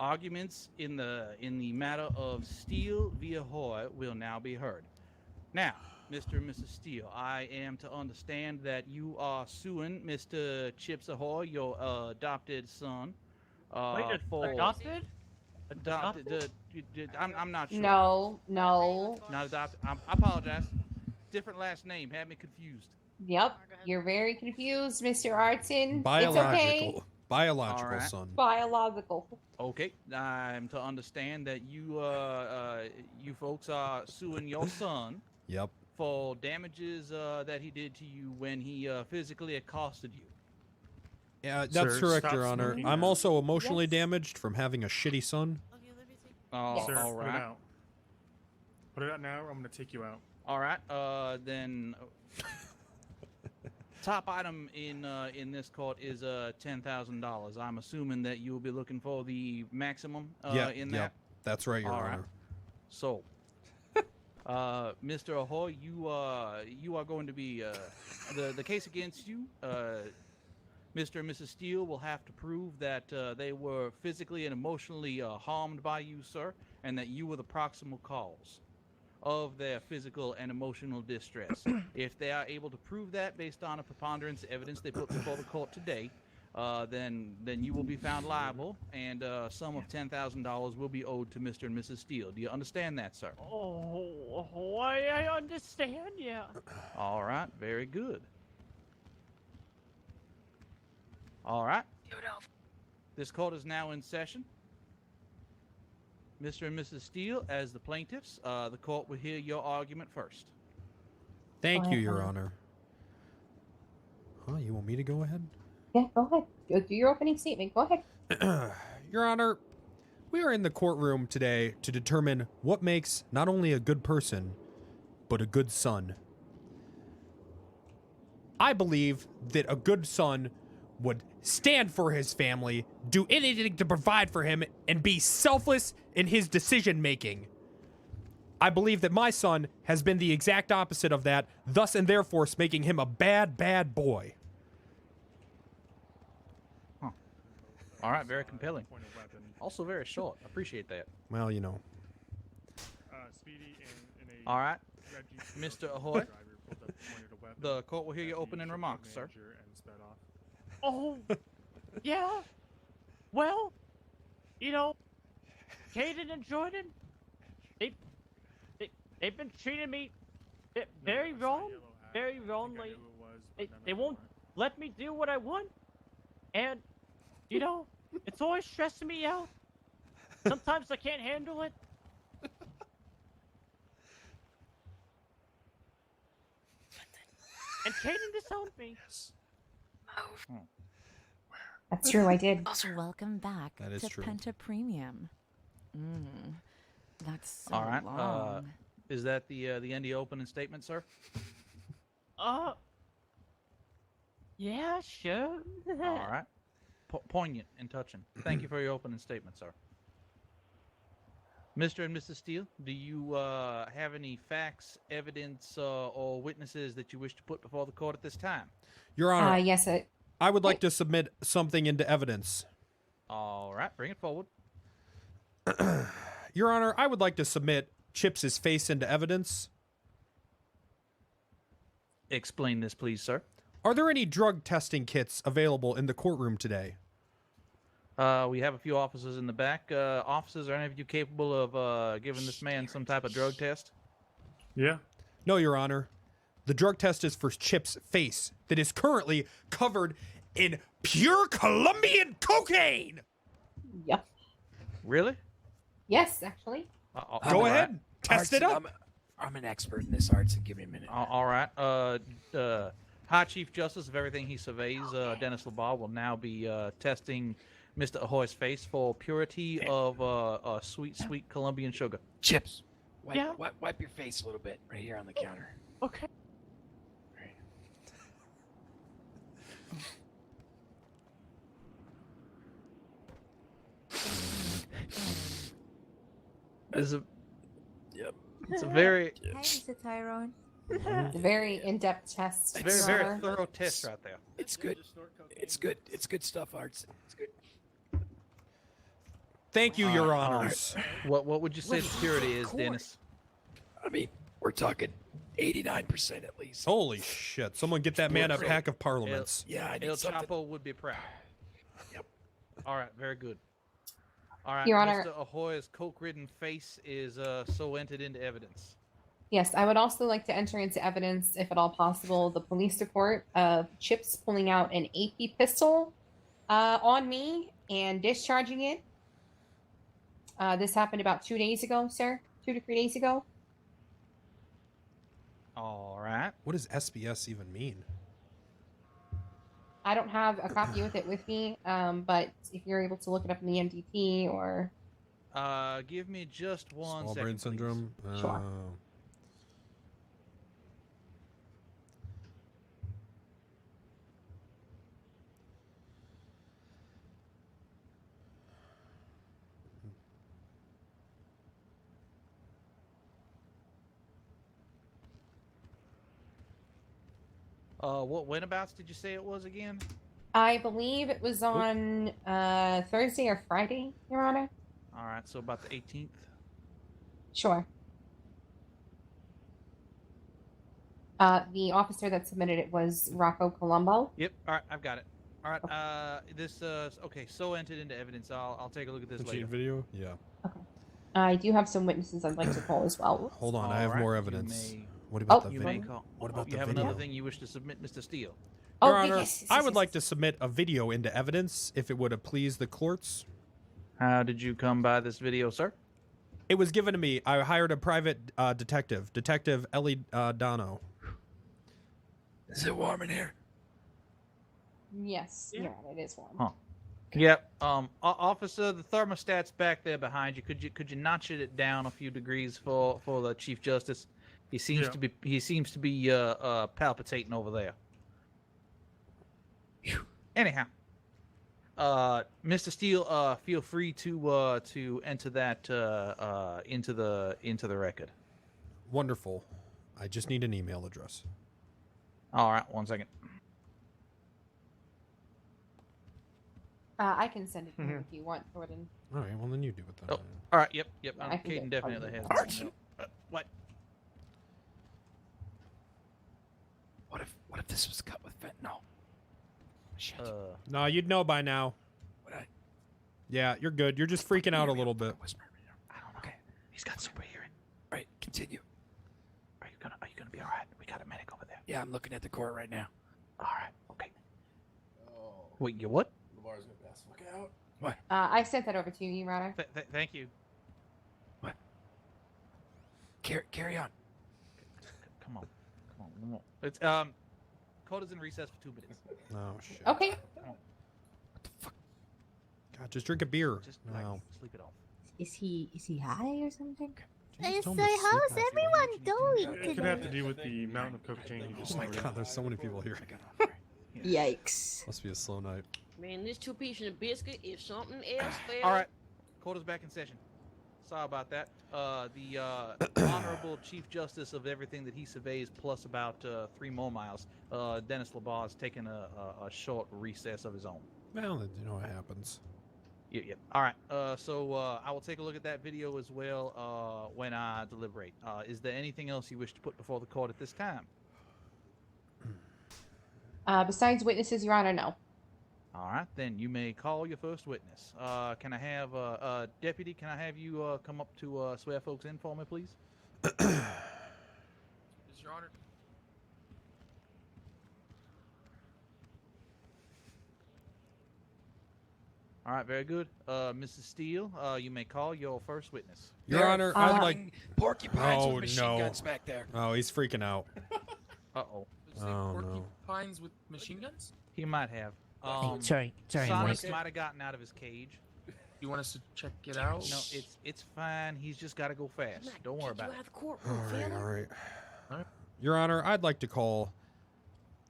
Arguments in the matter of Steele v. Ahoy will now be heard. Now, Mr. and Mrs. Steele, I am to understand that you are suing Mr. Chips Ahoy, your adopted son, Wait, for adopted? I'm not sure. No. Not adopted. I apologize. Different last name had me confused. Yep, you're very confused, Mr. Arton. Biological. It's okay. Biological All right. son. Biological. Okay, I'm to understand that you folks are suing your son. Yep. For damages that he did to you when he physically accosted you. Yeah, that's correct, Your Honor. smoking. I'm also emotionally damaged from having a shitty son. Oh, Sir, all put it right. out. Put it out now, or I'm gonna take you out. All right. Then top item in this court is $10,000. I'm assuming that you will be looking for the maximum in that. That's right, Your All Honor. right. So, Mr. Ahoy, you are going to be the case against you. Mr. and Mrs. Steele will have to prove that they were physically and emotionally harmed by you, sir, and that you were the proximal cause of their physical and emotional distress. If they are able to prove that based on a preponderance of evidence they put before the court today, then you will be found liable, and a sum of $10,000 will be owed to Mr. and Mrs. Steele. Do you understand that, sir? Oh, I understand, yeah. All right, very good. All right. This court is now in session. Mr. and Mrs. Steele, as the plaintiffs, the court will hear your argument first. Thank you, Your Honor. Huh, you want me to go ahead? Yeah, go ahead. Go do your opening statement. Go ahead. Your Honor, we are in the courtroom today to determine what makes not only a good person, but a good son. I believe that a good son would stand for his family, do anything to provide for him, and be selfless in his decision making. I believe that my son has been the exact opposite of that, thus and therefore making him a bad, bad boy. All right, very compelling. Also very short. Appreciate that. Well, you know. Speedy in a All right, red Jeep Mr. Ahoy, driver pulled up, pointed a weapon the court will hear your at the opening truck remarks, sir. manager and sped off. Oh, yeah. Well, you know, Caden and Jordan, they've been treating me very No, I saw wrong, yellow hat. very I think I wrongly. knew who it was, but none They of them won't are. let me do what I want, and you know, it's always stressing me out. Sometimes I can't handle it. And Caden disowned me. That's true, I did. Welcome back That is to true. Penta Premium. That's so All right. long. Is that the end of your opening statement, sir? Yeah, sure. All right. Poignant and touching. Thank you for your opening statement, sir. Mr. and Mrs. Steele, do you have any facts, evidence, or witnesses that you wish to put before the court at this time? Your Honor, Yes, I would like to submit something into evidence. All right, bring it forward. Your Honor, I would like to submit Chips's face into evidence. Explain this, please, sir. Are there any drug testing kits available in the courtroom today? We have a few officers in the back. Officers, are any of you capable of giving this man some type of drug test? Yeah. No, Your Honor. The drug test is for Chip's face that is currently covered in pure Colombian cocaine. Yep. Really? Yes, actually. Go ahead. Test it up. I'm an expert in this, Arts, and give me a minute. All right. High Chief Justice of everything he surveys, Dennis Labar, will now be testing Mr. Ahoy's face for purity of sweet, sweet Colombian sugar. Chips, wipe, Yeah? wipe your face a little bit right here on the counter. Okay. Right. Yep. It's a very, Hi, Mr. Tyrone. Very in-depth test. very, Your very Honor. thorough test right there. It's good. It's good. It's good stuff, Arts. It's good. Thank you, Your All right. Honors. What would you say What the is security is, court? Dennis? I mean, we're talking 89% at least. Holy shit! Someone get that man a Really? pack of parliaments. Yeah, I need El something. Chapo would be proud. Yep. All right, very good. All right, Your Honor- Mr. Ahoy's coke-ridden face is so entered into evidence. Yes, I would also like to enter into evidence, if at all possible, the police report of Chips pulling out an AP pistol on me and discharging it. This happened about 2 days ago, sir. 2 to 3 days ago. All right. What does SBS even mean? I don't have a copy of it with me, but if you're able to look it up in the MDT or... Give me just one Small second, brain please. syndrome. Sure. What whenabouts did you say it was again? I believe it was on Thursday or Friday, Your Honor. All right, so about the 18th. Sure. The officer that submitted it was Rocco Colombo. Yep. All right, I've got it. All right. This okay. So entered into evidence. I'll take a look at this later. Video? Yeah. I do have some witnesses I'd like to call as well. Hold on, I All have right, more you evidence. may- What about Oh, the You video? may call. What about you the have video? another thing you wish to submit, Mr. Steele? Your Oh, Honor, yes, I would yes, like yes. to submit a video into evidence if it would please the courts. How did you come by this video, sir? It was given to me. I hired a private detective, Detective Ellie Dono. Is it warm in here? Yes, Your Honor, it is one. Huh. Yep. Officer, the thermostat's back there behind you. Could you notch it down a few degrees for the Chief Justice? He seems Yeah. to be palpitating over there. Anyhow, Mr. Steele, feel free to enter that into the record. Wonderful. I just need an email address. All right, one second. I can send it to you if you want, Jordan. All right, well then you do it then. Oh, all right, yep. Yeah, I can Caden get definitely part has. of it. Archie. What? What if this was cut with fentanyl? Shit. No, you'd know by now. Would I? Yeah, you're good. You're just freaking out a little bit. Whisper. I don't know. Okay. He's got super hearing. Right, continue. Are you gonna be all right? We got a medic over there. Yeah, I'm looking at the court right now. All right. Okay. Wait, you what? I sent that over to you, Your Honor. Thank you. Carry on. Come on. It's Coda's in recess for 2 minutes. Oh shit. Okay. What the fuck? God, just drink a beer. Just No. sleep it off. Is he high or something? Jesus, So tell him to sleep how's off, you everyone idiot. doing It could have to today? do with the amount of cocaine you just Oh my snorted. god, there's so many people here. Yikes. Must be a slow night. Man, this 2 pieces of biscuit, if something else fails. All right. Coda's back in session. Sorry about that. The Honorable Chief Justice of everything that he surveys, plus about 3 more miles, Dennis LeBar is taking a short recess of his own. Well, you know what happens. Yeah. All right. So I will take a look at that video as well when I deliberate. Is there anything else you wish to put before the court at this time? Besides witnesses, Your Honor, no. All right, then you may call your first witness. Can I have deputy? Can I have you come up to swear folks in for me, please? Yes, Your Honor. All right, very good. Mrs. Steele, you may call your first witness. Your There are Honor, I'd like. fucking porcupines Oh, with machine no. guns back there. Oh, he's freaking out. Uh-oh. Is it Oh, no. porcupines with machine guns? He might have. Sorry, Sonic might have gotten out of his cage. You want us to check it out? No, it's fine. He's just got to go fast. Don't worry about it. All right, all right. Alright. Your Honor, I'd like to call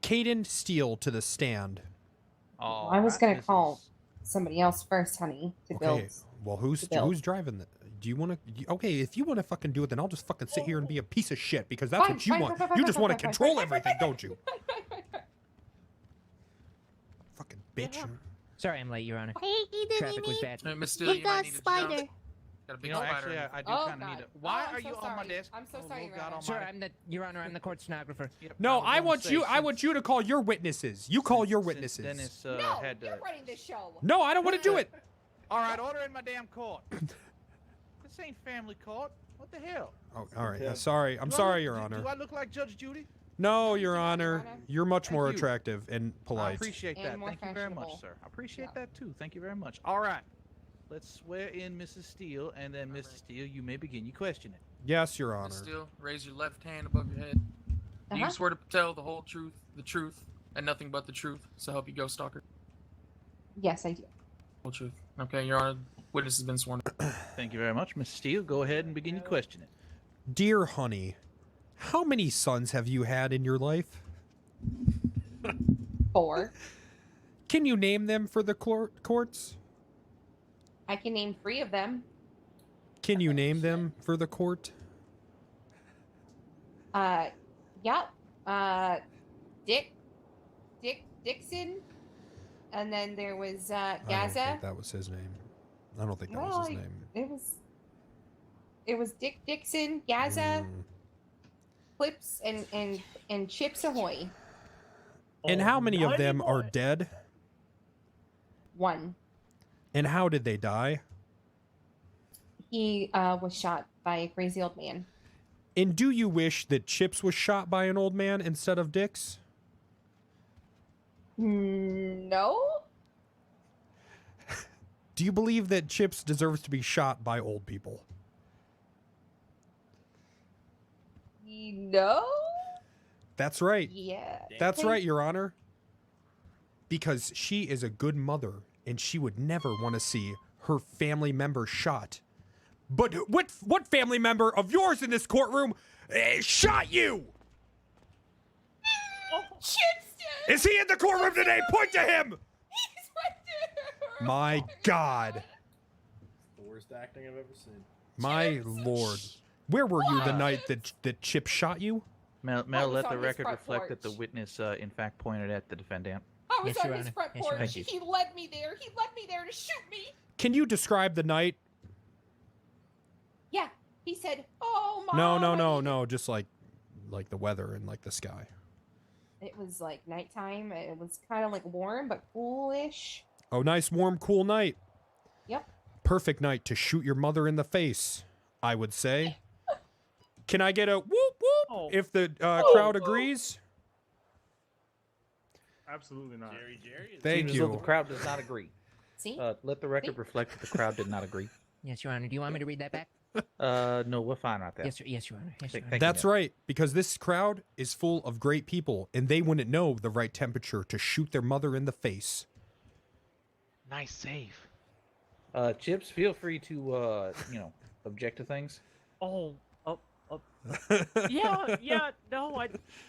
Caden Steele to the stand. All I was right, gonna Mrs. call somebody else first, honey, to Okay. build. Well, who's the bill. driving? Do you want to? Okay, if you want to fucking do it, then I'll just fucking sit here and be a piece of shit because that's Fine, what you fine, want. fine, fine, You fine, just fine, want to fine, control fine, everything, don't you? fine. Fucking bitch. Sorry, I'm late, Your Honor. Hey, Traffic was bad. Hey, Miss Steele, You you might got need a spider. jump. Got a big You know, spider. actually, in I do Oh, kind of need God. it. Why Oh, I'm are so you on my sorry. desk? I'm so Oh, sorry, Lord Your God Honor. Sir, Almighty. Your Honor, I'm the court stenographer. No, I was gonna say, I want you to call your witnesses. You call your since witnesses. Dennis No, had you're running this show. No, I don't want to do it. All right, order in my damn court. This ain't family court. What the hell? Oh, all right. Sorry. I'm Do I sorry, look- Your do- Honor. Do I look like Judge Judy? No, you Your do not, Your Honor. Honor. You're much Thank more you. attractive and I polite. appreciate And that. more Thank you very much, fashionable. sir. I appreciate Yeah. that too. Thank you very much. All right. Let's swear in Mrs. Steele, and then Mrs. Steele, you may begin your questioning. Yes, Your Miss Honor. Steele, raise your left hand above your head. Do you Uh-huh. swear to tell the whole truth, and nothing but the truth, so help you go, stalker? Yes, I do. Whole truth. Okay, Your Honor. Witness has been sworn. Thank you very much, Mrs. Steele. Go ahead and begin your questioning. Dear honey, how many sons have you had in your life? 4. Can you name them for the courts? I can name 3 of them. Can you name them for the court? Yep. Dixon, and then there was I don't Gaza. think that was his name. I don't think that was his name. It was Dick Dixon, Gaza, Mm. Clips, and Chips Ahoy. And how many of them are dead? 1. And how did they die? He was shot by a crazy old man. And do you wish that Chips was shot by an old man instead of Dix? No. Do you believe that Chips deserves to be shot by old people? No. That's right. Yeah. That's right, Your Honor. Because she is a good mother, and she would never want to see her family member shot. But what family member of yours in this courtroom shot you? Chips Is he in the courtroom today? Point to him! He's right there. My God. The worst acting I've ever seen. My Lord. Where were you the night that Chip shot you? Mel, I was let the on his record front reflect that the porch. witness, in fact, pointed at the defendant. I was Yes, on Your his Honor. front Yes, Your porch. Honor. Thank He led me there. He led me there to shoot me. Can you describe the night? Yeah. He said, "Oh, Mom." No. Just like the weather and like the sky. It was like nighttime. It was kind of like warm but coolish. Oh, nice, warm, cool night. Yep. Perfect night to shoot your mother in the face, I would say. Can I get a whoop whoop Oh. if the crowd agrees? Absolutely not. Thank Seems as though you. the crowd does not agree. See? Let the record reflect that the crowd did not agree. Yes, Your Honor. Do you want me to read that back? No, we're fine right there. Yes, Your Honor. Yes, Your Honor. Thank you, That's Mel. right, because this crowd is full of great people, and they wouldn't know the right temperature to shoot their mother in the face. Nice save. Chips, feel free to, object to things. Oh, yeah. No,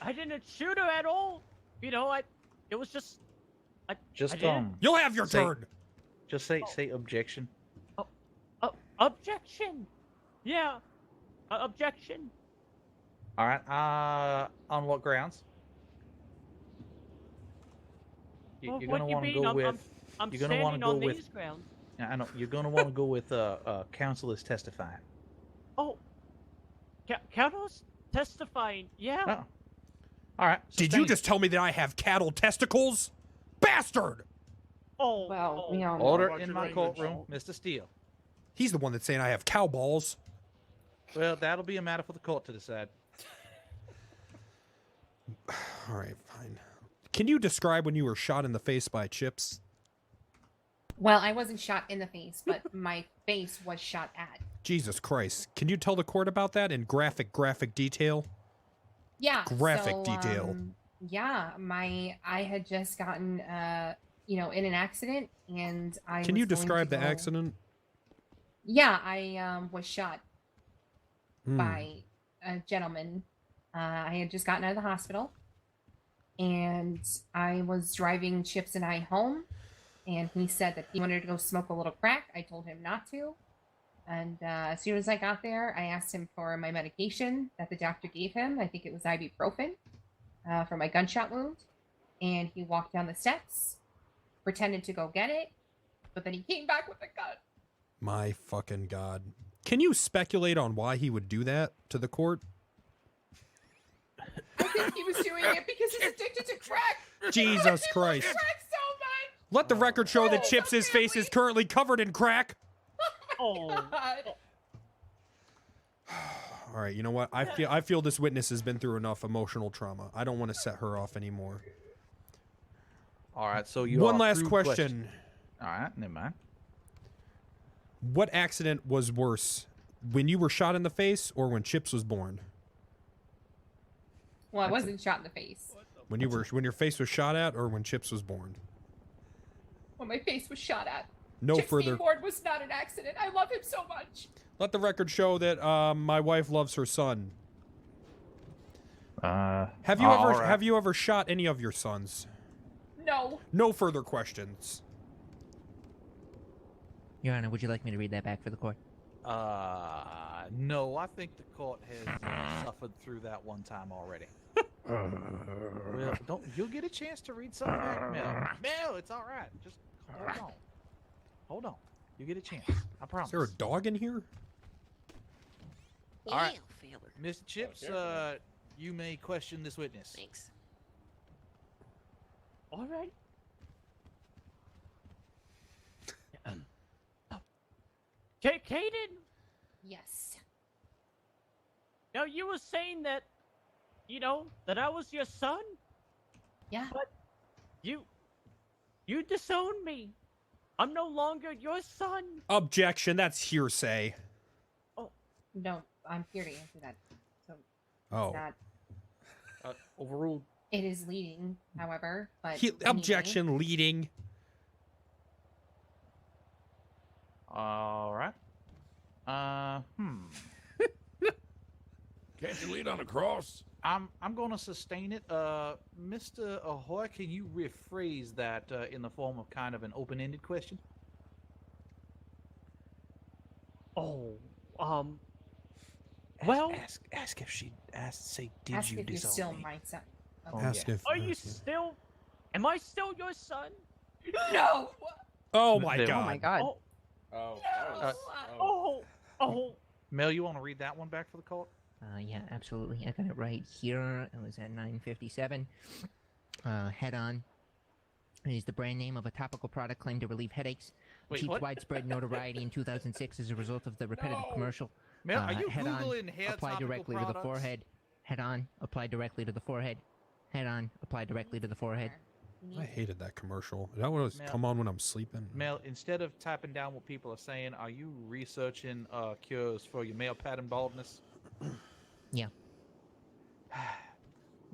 I didn't shoot her at all. It was just. Just, I didn't. You'll have your Say- turn. Just say objection. Objection. Yeah. Objection. All right. On what grounds? Well, You're what gonna do you want to mean? go I'm with. You're gonna wanna standing go on with- these grounds. I know you're gonna want to go with counsel is testifying. Oh. Countess testifying. Yeah. Oh. All right. Did you sustained. just tell me that I have cattle testicles? Bastard! Oh. Well, oh. we all know. Order Watch in your my language. courtroom, Mr. Steele? He's the one that's saying I have cow balls. Well, that'll be a matter for the court to decide. All right, fine. Can you describe when you were shot in the face by Chips? Well, I wasn't shot in the face, but my face was shot at. Jesus Christ. Can you tell the court about that in graphic detail? Yeah. Graphic detail. Yeah, I had just gotten in an accident, and I. Can was you going to describe the go- accident? Yeah, I was shot Hmm. by a gentleman. I had just gotten out of the hospital, and I was driving Chips and I home, and he said that he wanted to go smoke a little crack. I told him not to, and as soon as I got there, I asked him for my medication that the doctor gave him. I think it was ibuprofen for my gunshot wound, and he walked down the steps, pretended to go get it, but then he came back with a gun. My fucking God. Can you speculate on why he would do that to the court? I think he was doing it because he's addicted to crack. Jesus He loves Christ. crack so much. Let the record show that Oh, Chips' face is currently covered in crack. Oh, God. All right, you know what? I feel this witness has been through enough emotional trauma. I don't want to set her off anymore. All right, so you One are last through question. All right, never mind. What accident was worse? When you were shot in the face or when Chips was born? Well, I wasn't shot in the face. When your face was shot at or when Chips was born? When my face was shot at. No Chips further. being born was not an accident. I love him so much. Let the record show that my wife loves her son. Have you ever shot any of your sons? No. No further questions. Your Honor, would you like me to read that back for the court? No, I think the court has suffered through that one time already. Well, you'll get a chance to read something back, Mel. Mel, it's all right. Just hold on. Hold on. You get a chance. I promise. Is there a dog in here? All right. Feller. Mr. Chips, you may question this witness. Thanks. all right. Kaden, Yes. now you were saying that, that I was your son? Yeah. But you disowned me. I'm no longer your son. Objection. That's hearsay. No, I'm here to answer that. So Oh. it's not. Overruled. It is leading, however, but anyway. Objection. Leading. All right. Can't you lead on a cross? I'm gonna sustain it. Mr. Ahoy, can you rephrase that in the form of kind of an open-ended question? Well, ask if she say, did Ask you if you're disown still me? my son. Oh, Ask yeah. if. are you still? Am I still your son? No. Oh my There- God. Oh my God. Oh, Oh. oh. Mel, you want to read that one back for the court? Yeah, absolutely. I got it right here. It was at 9:57. Head On is the brand name of a topical product claimed to relieve headaches. Wait, Achieved what? widespread notoriety in 2006 as a result of the repetitive commercial. Mel, are you Head On Googling hair applied topical directly to the products? forehead. Head On applied directly to the forehead. Head On applied directly to the forehead. I hated that commercial. That one was Mel- come on when I'm sleeping. Mel, instead of typing down what people are saying, are you researching cures for your male pattern baldness? Yeah.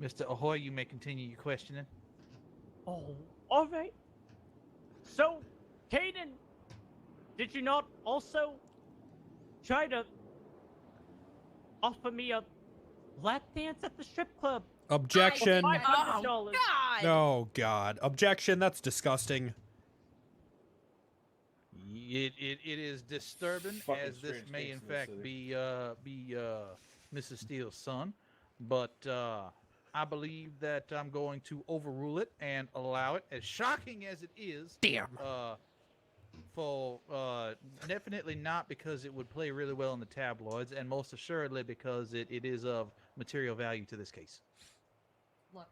Mr. Ahoy, you may continue your questioning. Oh, all right. So, Kaden, did you not also try to offer me a lap dance at the strip club? Objection. $500. God. Oh God. Objection. That's disgusting. It is disturbing, Fucking as this strange may case in in this fact city. be Mrs. Steele's son, but I believe that I'm going to overrule it and allow it, as shocking as it is. Damn. For definitely not because it would play really well in the tabloids, and most assuredly because it is of material value to this case. Look,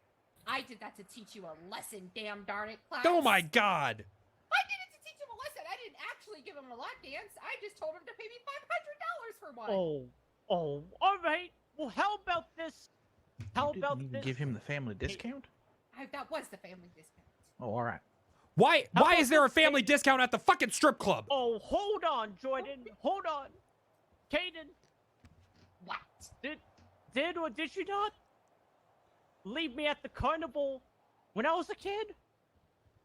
I did that to teach you a lesson, damn darn it, class. Oh my God. I did it to teach him a lesson. I didn't actually give him a lap dance. I just told him to pay me $500 for one. Oh, all right. Well, how about this? How You about didn't even this? give him the family discount? That was the family discount. Oh, all right. Why How is about there a this, family Kaden? discount at the fucking strip club? Oh, hold on, Jordan. Hold on. Kaden, What? did or did you not leave me at the carnival when I was a kid?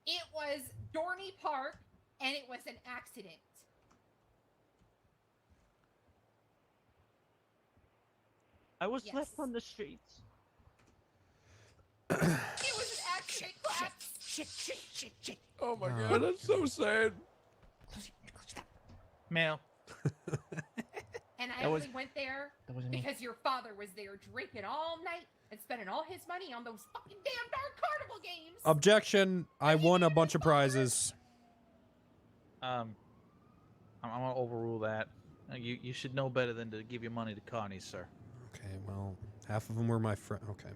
It was Dorney Park, and it was an accident. I was Yes. left on the streets. It was an accident, class. Shit. Oh my God, that's so sad. Mel, And I That was- only went there That wasn't me. because your father was there drinking all night and spending all his money on those fucking damn dark carnival games. Objection. I won a bunch of prizes. I'm gonna overrule that. You should know better than to give your money to carnies, sir. Okay, well, half of them were my friend. Okay.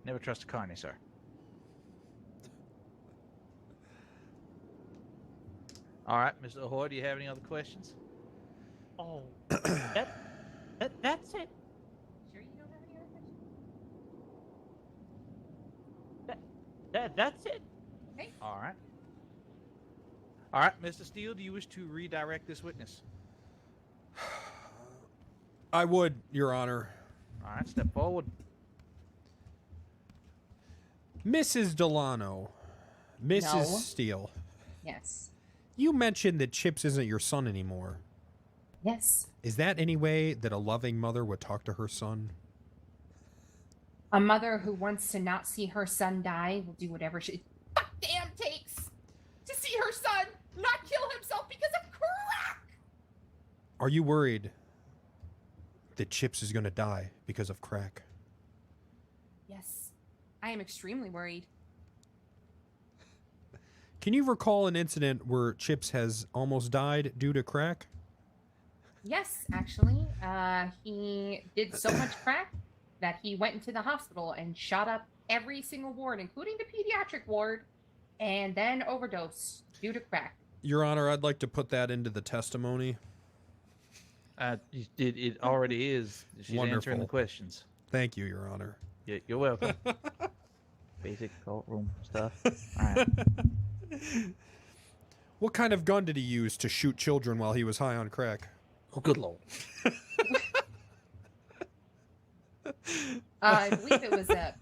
Never trust a carny, sir. All right, Mr. Ahoy, do you have any other questions? Oh, that's it. Sure you don't have any other questions? That's it. All right. All right, Mr. Steele, do you wish to redirect this witness? I would, Your Honor. All right, step forward. Mrs. Delano. Mrs. No. Steele. Yes. You mentioned that Chips isn't your son anymore. Yes. Is that any way that a loving mother would talk to her son? A mother who wants to not see her son die will do whatever she damn takes to see her son not kill himself because of crack. Are you worried that Chips is going to die because of crack? Yes. I am extremely worried. Can you recall an incident where Chips has almost died due to crack? Yes, actually. He did so much crack that he went into the hospital and shot up every single ward, including the pediatric ward, and then overdosed due to crack. Your Honor, I'd like to put that into the testimony. It already is. She's answering the Wonderful. questions. Thank you, Your Honor. Yeah, you're welcome. Basic courtroom stuff. All right. What kind of gun did he use to shoot children while he was high on crack? Oh, good lord. I believe it was a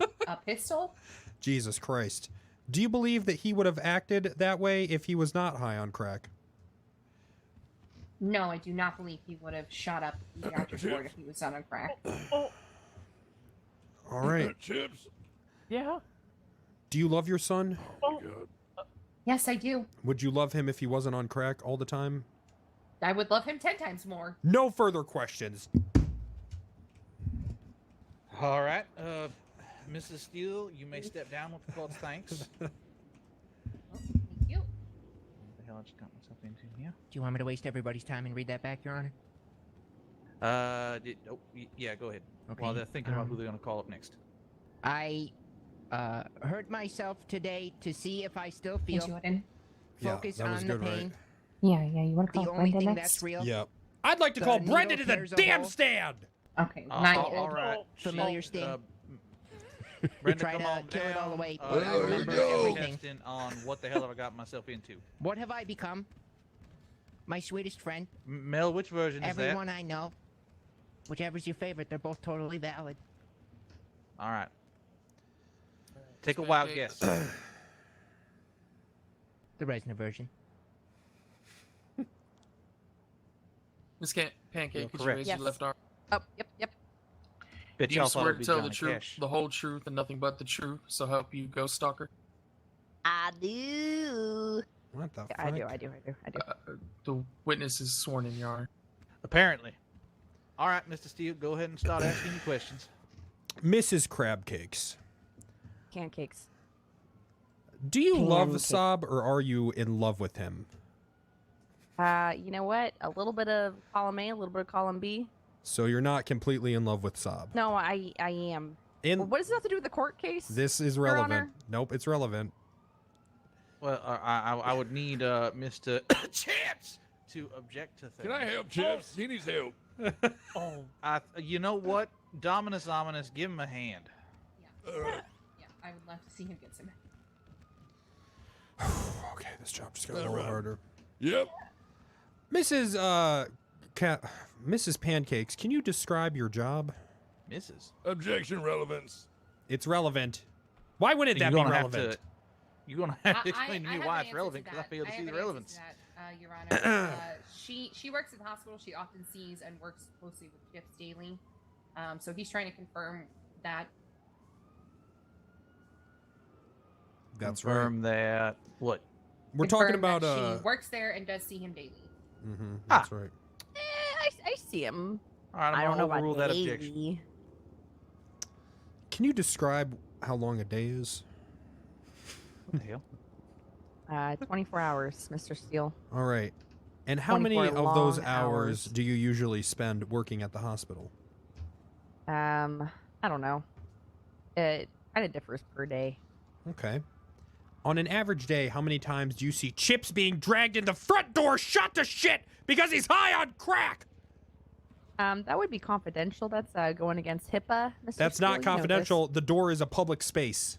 pistol. Jesus Christ. Do you believe that he would have acted that way if he was not high on crack? No, I do not believe he would have shot up the pediatric ward if he was on a crack. Oh, All right. Chips. yeah. Do you love your son? Oh, Yes, I do. Would you love him if he wasn't on crack all the time? I would love him 10 times more. No further questions. All right. Mrs. Steele, you may step down with the court's thanks. Thank you. What the hell I just got myself into here? Do you want me to waste everybody's time and read that back, Your Honor? Yeah, go ahead. Okay, While they're thinking about who they're going to call up next. I hurt myself today to see if I still Hey, feel. Jordan. Focus that was on good, the right? pain. Yeah, you want to The call only Brenda thing next? that's real. Yep. I'd like to The call needle Brenda to the tears a damn hole. stand. Okay, not yet. All right. Familiar sting. Brenda, Try come to on kill it all down. away. I There we remember go. everything on what the hell have I got myself into. What have I become? My sweetest friend. Mel, which version is Everyone I know. Whichever's your favorite, they're both totally valid. that? All right. Take a wild Pancakes. guess. The Resna version. Miss Pancake, You're could you correct. raise Yes. your left arm? Oh, yep. Bet Do you y'all thought swear it'd to be tell the Johnny truth, Cash. the whole truth, and nothing but the truth, so help you, Ghost Stalker? I do. What the fuck? I do. The witness is sworn in, Your Honor. Apparently. All right, Mr. Steele, go ahead and start asking your questions. Mrs. Crabcakes, Pancakes. do you love Pancakes. Saab or are you in love with him? You know what? A little bit of column A, a little bit of column B. So you're not completely in love with Saab. No, I am. In Well, what does it have to do with the court case? this is Your relevant. Honor? Nope, it's relevant. Well, I would need Mr. Chips to object to things. Can I help, Chips? He needs help. Oh, You know what? Dominus Ominous, give him a hand. Yeah, I would love to see him get some. Okay, this job just got a All little right. harder. Yep. Mrs. Mrs. Pancakes, can you describe your job? Mrs. Objection, relevance. It's relevant. Why wouldn't that be You're gonna have relevant? to. You're gonna have to I explain to me have why an it's answer relevant to because I that. fail to I see have the an answer relevance. to that, Your Honor. She works at the hospital. She often sees and works closely with Chips daily. So he's trying to confirm that. That's Confirm that. What? We're talking confirm about that she works there and does see him daily. that's right. I I see him. All right, I'm I don't gonna know about overrule that objection. daily. Can you describe how long a day is? What the hell? 24 hours, Mr. Steele. All right. And how many 24 of those long hours hours. do you usually spend working at the hospital? I don't know. It kind of differs per day. Okay. On an average day, how many times do you see Chips being dragged in the front door shot to shit because he's high on crack? That would be confidential. That's going against HIPAA, Mr. That's Steele. not You know confidential. The door is a public space.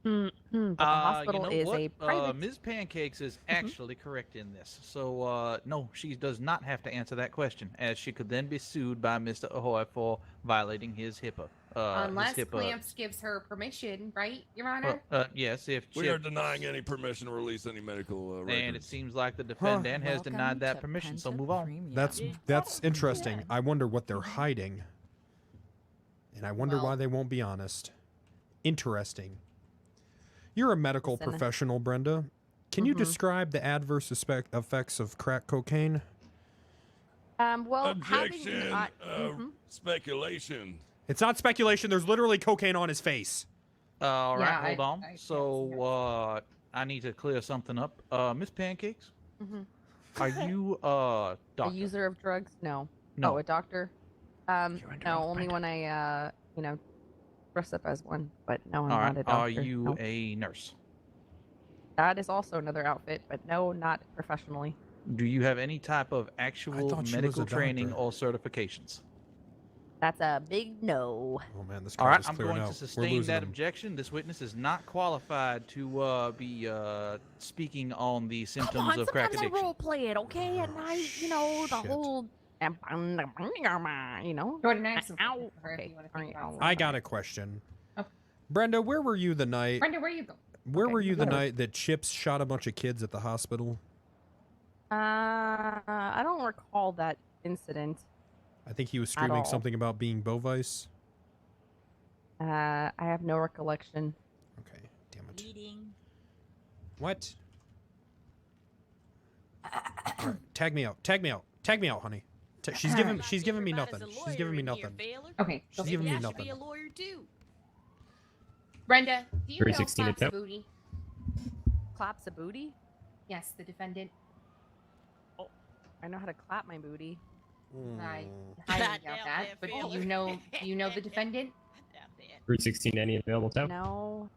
this. But the hospital you know is what? a private. Ms. Pancakes is actually correct in this. So, no, she does not have to answer that question, as she could then be sued by Mr. Ahoy for violating his HIPAA. Unless his HIPAA. Clamps gives her permission, right, Your Honor? Yes, if We are Chip, denying any permission to release any medical records. and it seems like the defendant has denied that permission, so move on. That's interesting. I wonder what they're hiding. And I wonder Well- why they won't be honest. Interesting. You're a medical Listen. professional, Brenda. Can you Mhm. describe the adverse effects of crack cocaine? Well, Objection. having Speculation. It's not speculation. There's literally cocaine on his face. All right, Yeah, hold on. I So, I need to clear something up. Miss Pancakes, Mhm. are you a doctor? user of drugs? No. No. Oh, a doctor? You're under No, oath, only Brenda. when I, dress up as one. But no, I'm All not right. a doctor. Are you No. a nurse? That is also another outfit, but no, not professionally. Do you have any type of actual thought she was medical a training doctor. or certifications? That's a big no. Oh man, this All crowd right, is I'm clearing going out. to We're sustain losing that them. objection. This witness is not qualified to be speaking on the symptoms Come on, of crack sometimes I addiction. role play it, okay? And I, the Shit. whole, Jordan, I have some Ow. questions for her if Okay, you want to all think right, about I'll- I got a question. Oh. Brenda, where were you the night? Brenda, where you go? Where Okay, were you the yeah. night that Chips shot a bunch of kids at the hospital? I don't recall that incident. I think he was At screaming all. something about being Bovice. I have no recollection. Okay, damn it. Bleeding. What? All right, tag me out. Tag me out. Tag me out, honey. She's giving. She's giving me nothing. She's giving me nothing. Okay, She's go. giving me I should nothing. be a lawyer too. Brenda, do you know 316 Clap's attempt. booty? Claps a booty? Yes, the defendant. I know how to clap my booty. I Mm. highly Not doubt down that. there, But Phil. do you know the defendant? Down there. 316, any available temp? No.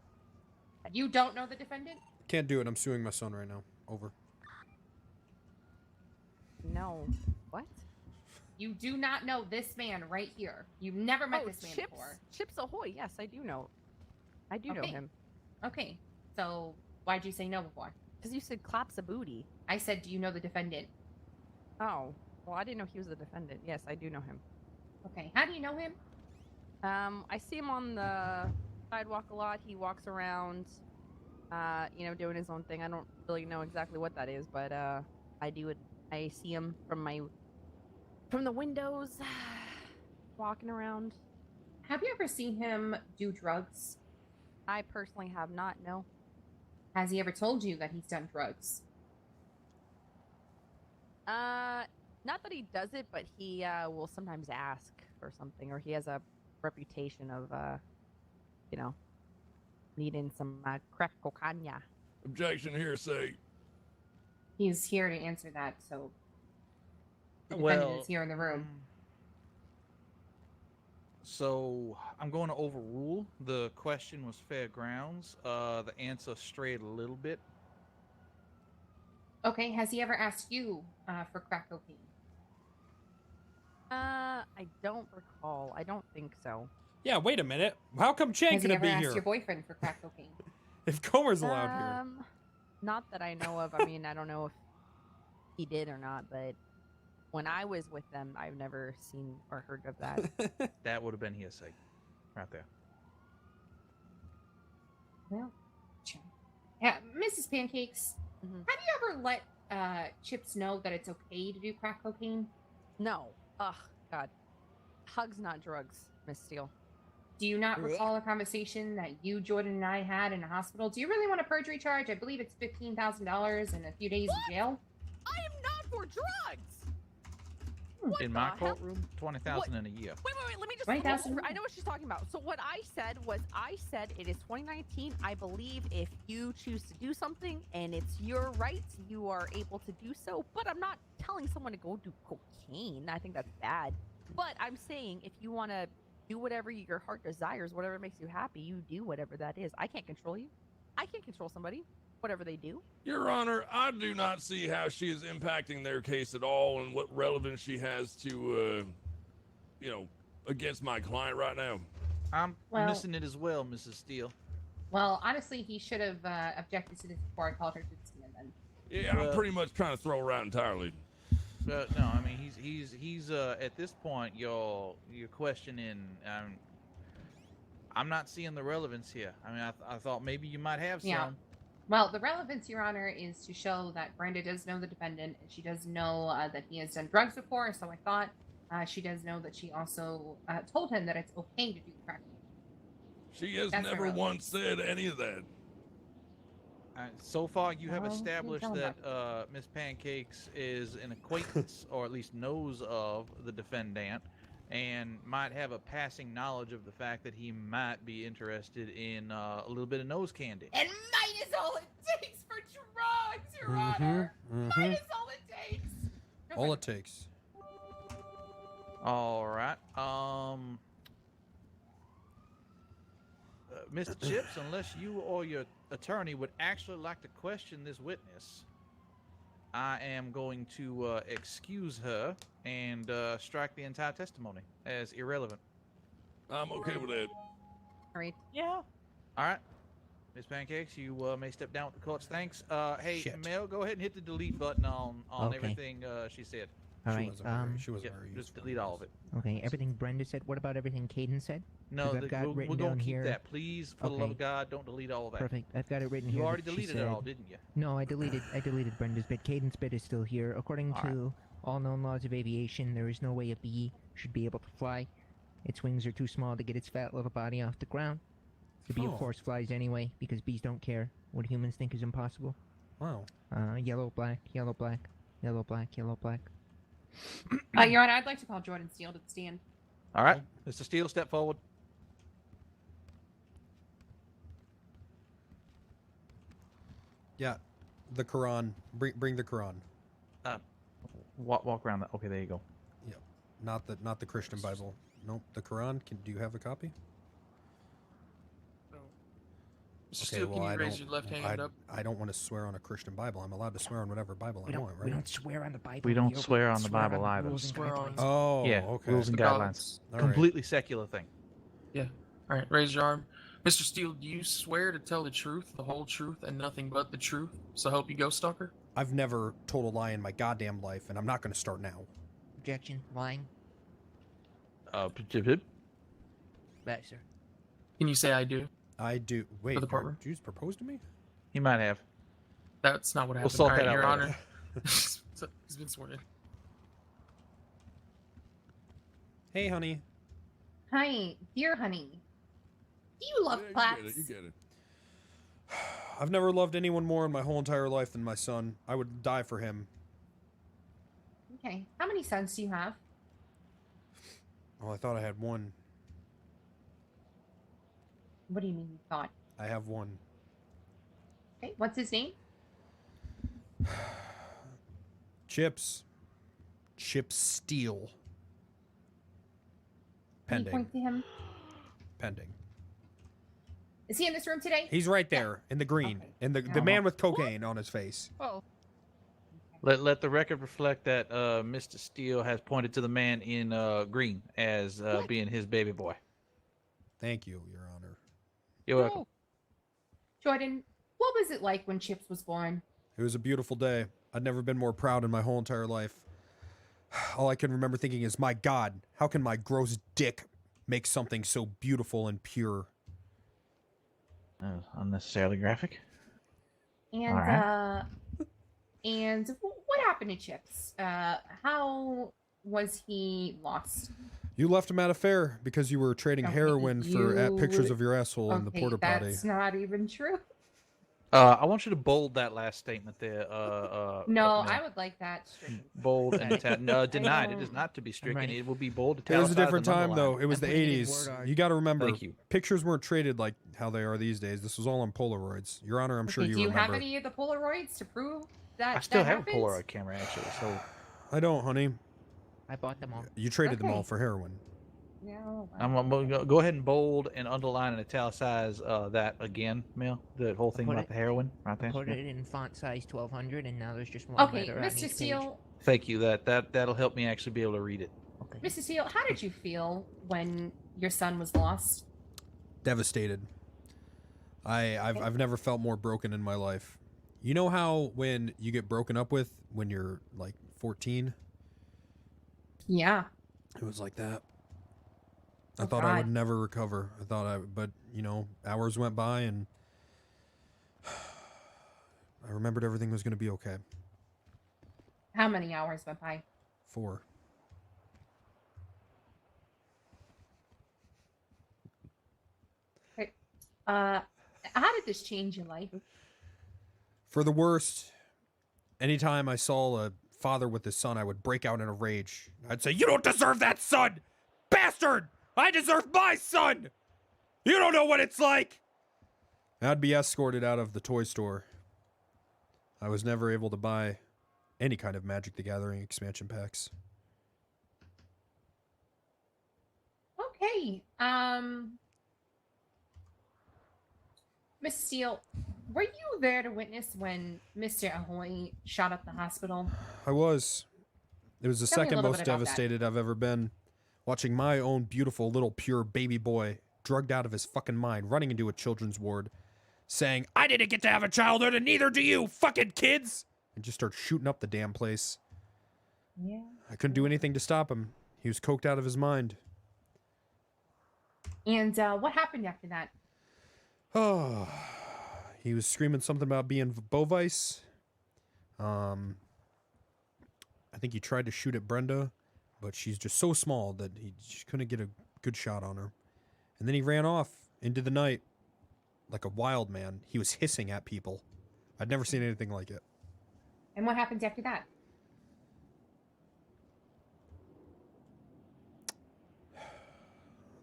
You don't know the defendant? Can't do it. I'm suing my son right now. Over. No. What? You do not know this man right here. You've never met Oh, this man Chips. before. Chips Ahoy. Yes, I do know. I do know Okay. him. Okay, so why'd you say no before? Because you said claps a booty. I said, do you know the defendant? Oh. Well, I didn't know he was a defendant. Yes, I do know him. Okay, how do you know him? I see him on the sidewalk a lot. He walks around, doing his own thing. I don't really know exactly what that is, but I do it. I see him from the windows, walking around. Have you ever seen him do drugs? I personally have not. No. Has he ever told you that he's done drugs? Not that he does it, but he will sometimes ask for something, or he has a reputation of, needing some crack cocaine. Objection hearsay. He's here to answer that, so the Well, defendant is here in the room. So I'm going to overrule. The question was fair grounds. The answer strayed a little bit. Okay, has he ever asked you for crack cocaine? I don't recall. I don't think so. Yeah, wait a minute. How come Chang Has he couldn't ever be asked here? your boyfriend for crack cocaine? If Comer's allowed here. Not that I know of. I mean, I don't know if he did or not, but when I was with them, I've never seen or heard of that. That would have been hearsay, right there. Well, yeah, Mrs. Pancakes, Mhm. have you ever let Chips know that it's okay to do crack cocaine? No. Ugh, God. Hugs, not drugs, Miss Steele. Do you not recall a conversation that you, Jordan, and I had in the hospital? Do you really want a perjury charge? I believe it's $15,000 and a few days in jail. I am not for drugs! What In the my hell? courtroom, 20,000 in a year. Wait, let me just. 20,000? I know what she's talking about. So what I said was, it is 2019. I believe if you choose to do something and it's your right, you are able to do so. But I'm not telling someone to go do cocaine. I think that's bad. But I'm saying if you want to do whatever your heart desires, whatever makes you happy, you do whatever that is. I can't control you. I can't control somebody. Whatever they do. Your Honor, I do not see how she is impacting their case at all and what relevance she has to, against my client right now. I'm Well- missing it as well, Mrs. Steele. Well, honestly, he should have objected to this before I called her to the stand. Then. Yeah, I'm pretty much trying to throw her out entirely. No, I mean he's at this point you're questioning. I'm not seeing the relevance here. I mean, I thought maybe you might have some. Yeah. Well, the relevance, Your Honor, is to show that Brenda does know the defendant, and she does know that he has done drugs before. So I thought she does know that she also told him that it's okay to do crack. She has That's never irrelevant. once said any of that. So far, you have Well, established we that don't Miss Pancakes is an acquaintance, or at least knows of the defendant, and might have a passing knowledge of the fact that he might be interested in a little bit of nose candy. And might is all it takes for drugs, Your Honor. Might is all it takes. All it takes. All right. Mr. Chips, unless you or your attorney would actually like to question this witness, I am going to excuse her and strike the entire testimony as irrelevant. I'm okay with that. All right. Yeah. All right. Miss Pancakes, you may step down with the court's thanks. Hey, Shit. Mel, go ahead and hit the delete button on Okay. everything she said. All She right. wasn't Yep, very just useful. delete all of it. Okay. Everything Brenda said. What about everything Caden said? No, 'Cause I've got we're written going down to keep here- that. Please, for the love Okay. of God, don't delete all of that. Perfect. I've got it written You here. already that she deleted it all, said- didn't you? No, I deleted Brenda's bit. Caden's bit is still here. According All right. to all known laws of aviation, there is no way a bee should be able to fly. Its wings are too small to get its fat little body off the ground. The bee, Oh. of course, flies anyway because bees don't care what humans think is impossible. Wow. Yellow, black, yellow, black, yellow, black, yellow, black. Your Honor, I'd like to call Jordan Steele to the stand. All right. Mr. Steele, step forward. Yeah, the Quran. Bring the Quran. Walk around that. Okay, there you go. Yep. Not the Christian Bible. Nope. The Quran. Do you have a copy? Mr. Steele, can you raise your left hand up? I don't want to swear on a Christian Bible. I'm allowed to swear on whatever Bible I want, We right? don't swear on the Bible. We don't here. swear on the swear Bible either. rules and Swear on- guidelines. Oh, Yeah, okay. rules and The guidelines. gods. All right. Completely secular thing. Yeah. All right, raise your arm. Mr. Steele, do you swear to tell the truth, the whole truth, and nothing but the truth? So help you, Ghost Stalker? I've never told a lie in my goddamn life, and I'm not going to start now. Objection. Lying. That, sir. Can you say I do? I do. Wait, the courtroom? did you just propose to me? He might have. That's not what happened. sort All right, that out Your later. Honor. So, he's been sworn in. Hey, honey. Hi, dear honey. Do you love Yeah, claps? you get it. I've never loved anyone more in my whole entire life than my son. I would die for him. Okay. How many sons do you have? Oh, I thought I had one. What do you mean you thought? I have one. Okay. What's his name? Chips. Chips Steele. Can you Pending. point to him? Pending. Is he in this room today? He's right there in the green, Okay. and the Yeah. man with cocaine on his face. Oh. Let the record reflect that Mr. Steele has pointed to the man in green as being his baby boy. Thank you, Your Honor. You're welcome. Jordan, what was it like when Chips was born? It was a beautiful day. I'd never been more proud in my whole entire life. All I can remember thinking is, my God, how can my gross dick make something so beautiful and pure? Unnecessarily graphic. And Alright. And what happened to Chips? How was he lost? You left him at a fair because you were trading Okay, heroin for you- pictures of your asshole in the Okay, porta potty. that's not even true. I want you to bold that last statement there. No, Mel. I would like that stricken. Bold and no, denied. It don't- is not to be stricken. ready. It will be bold, It was a italicized, different and time, though. underlined. It was I'm the putting it in 80s. word art. You got to remember, Thank you. pictures weren't traded like how they are these days. This was all on Polaroids. Your Honor, I'm sure Okay, you do you remember. have any of the Polaroids to prove that I still that have happened? a Polaroid camera actually. So I don't, honey. I bought them all. You traded them all Okay. for heroin. No. I'm gonna go ahead and bold and underline and italicize that again, Mel. The whole thing Put about it- the heroin right there. Put it in font size 1200, and now there's just one Okay, letter on Mr. each page. Steele. Thank you. That'll help me actually be able to read it. Okay. Mr. Steele, how did you feel when your son was lost? Devastated. I've never felt more broken in my life. You know how when you get broken up with when you're like 14? Yeah. It was like that. I Oh, thought I would God. never recover. But hours went by and I remembered everything was going to be okay. How many hours went by? 4. How did this change your life? For the worst, anytime I saw a father with his son, I would break out in a rage. I'd say, "You don't deserve that son! Bastard! I deserve my son! You don't know what it's like!" I'd be escorted out of the toy store. I was never able to buy any kind of Magic the Gathering expansion packs. Okay. Miss Steele, were you there to witness when Mr. Ahoy shot up the hospital? I was. It was the Tell me a second little most bit about that. devastated I've ever been. Watching my own beautiful little pure baby boy drugged out of his fucking mind, running into a children's ward, saying, "I didn't get to have a childhood and neither do you, fucking kids!" And just start shooting up the damn place. Yeah. I couldn't do anything to stop him. He was coked out of his mind. And what happened after that? Oh, he was screaming something about being Bovice. I think he tried to shoot at Brenda, but she's just so small that he just couldn't get a good shot on her. And then he ran off into the night like a wild man. He was hissing at people. I'd never seen anything like it. And what happened after that?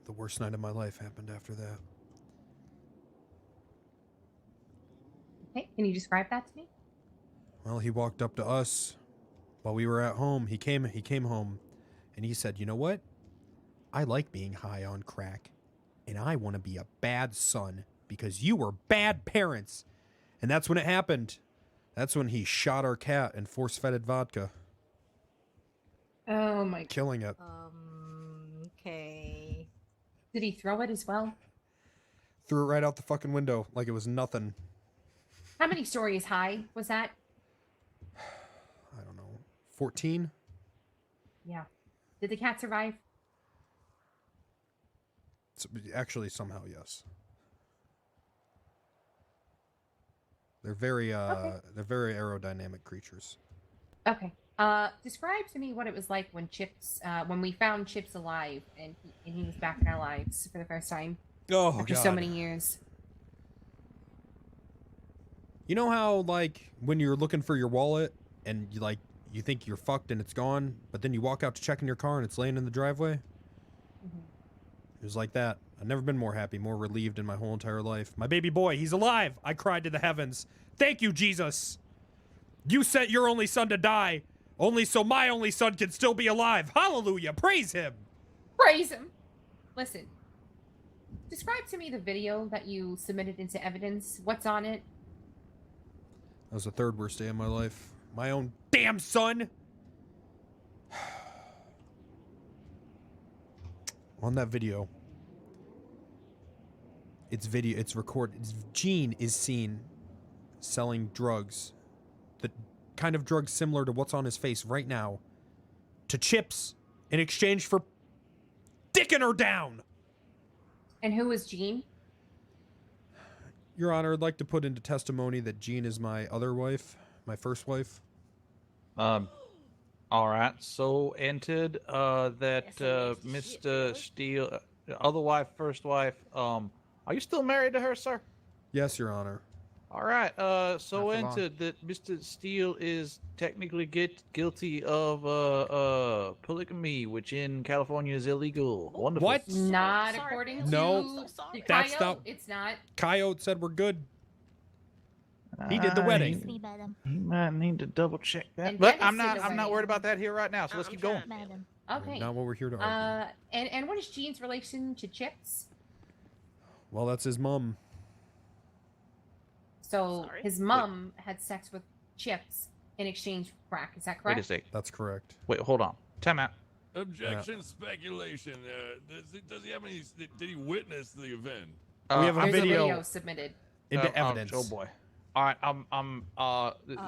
The worst night of my life happened after that. Okay, can you describe that to me? Well, he walked up to us while we were at home. He came home and he said, "You know what? I like being high on crack, and I want to be a bad son because you were bad parents." And that's when it happened. That's when he shot our cat and force-fed vodka, Oh my. killing it. Okay. Did he throw it as well? Threw it right out the fucking window like it was nothing. How many stories high was that? I don't know. 14? Yeah. Did the cat survive? Actually, somehow, yes. They're very aerodynamic creatures. Okay. Describe to me what it was like when when we found Chips alive and he was back in our lives for the first time Oh, after so many years. You know how, like, when you're looking for your wallet and you think you're fucked and it's gone, but then you walk out to check in your car and it's laying in the driveway? Mhm. It was like that. I've never been more happy, more relieved in my whole entire life. My baby boy, he's alive! I cried to the heavens. Thank you, Jesus! You sent your only son to die, only so my only son can still be alive. Hallelujah! Praise him! Praise him. Listen. Describe to me the video that you submitted into evidence. What's on it? That was the third worst day of my life. My own damn son! On that video, it's recorded. Gene is seen selling drugs, the kind of drugs similar to what's on his face right now, to Chips in exchange for dicking her down. And who was Jean? Your Honor, I'd like to put into testimony that Jean is my other wife, my first wife. All right. So entered that Mr. Steele, other wife, first wife. Are you still married to her, sir? Yes, Your Honor. All right. So Not for long. entered that Mr. Steele is technically guilty of polygamy, which in California is illegal. Wonderful. What? Not Sorry, according Bill. No. to So sorry. That's Coyote, not- it's not. Coyote said we're good. He did the Uh, wedding. Me, madam. He might need to double check that. And But Dennis I'm did not. the I'm not wedding. worried about that here right now. So let's I'm keep going. trying, madam. Okay. Not what we're here to argue. And what is Gene's relation to Chips? Well, that's his mom. So Sorry? his mom had sex with Chips in exchange for crack. Is that Wait a correct? sec. That's correct. Wait, hold on. Time out. Objection, speculation. Does he have any? Did he witness the event? We have a There's video submitted. into evidence. Oh boy. All right.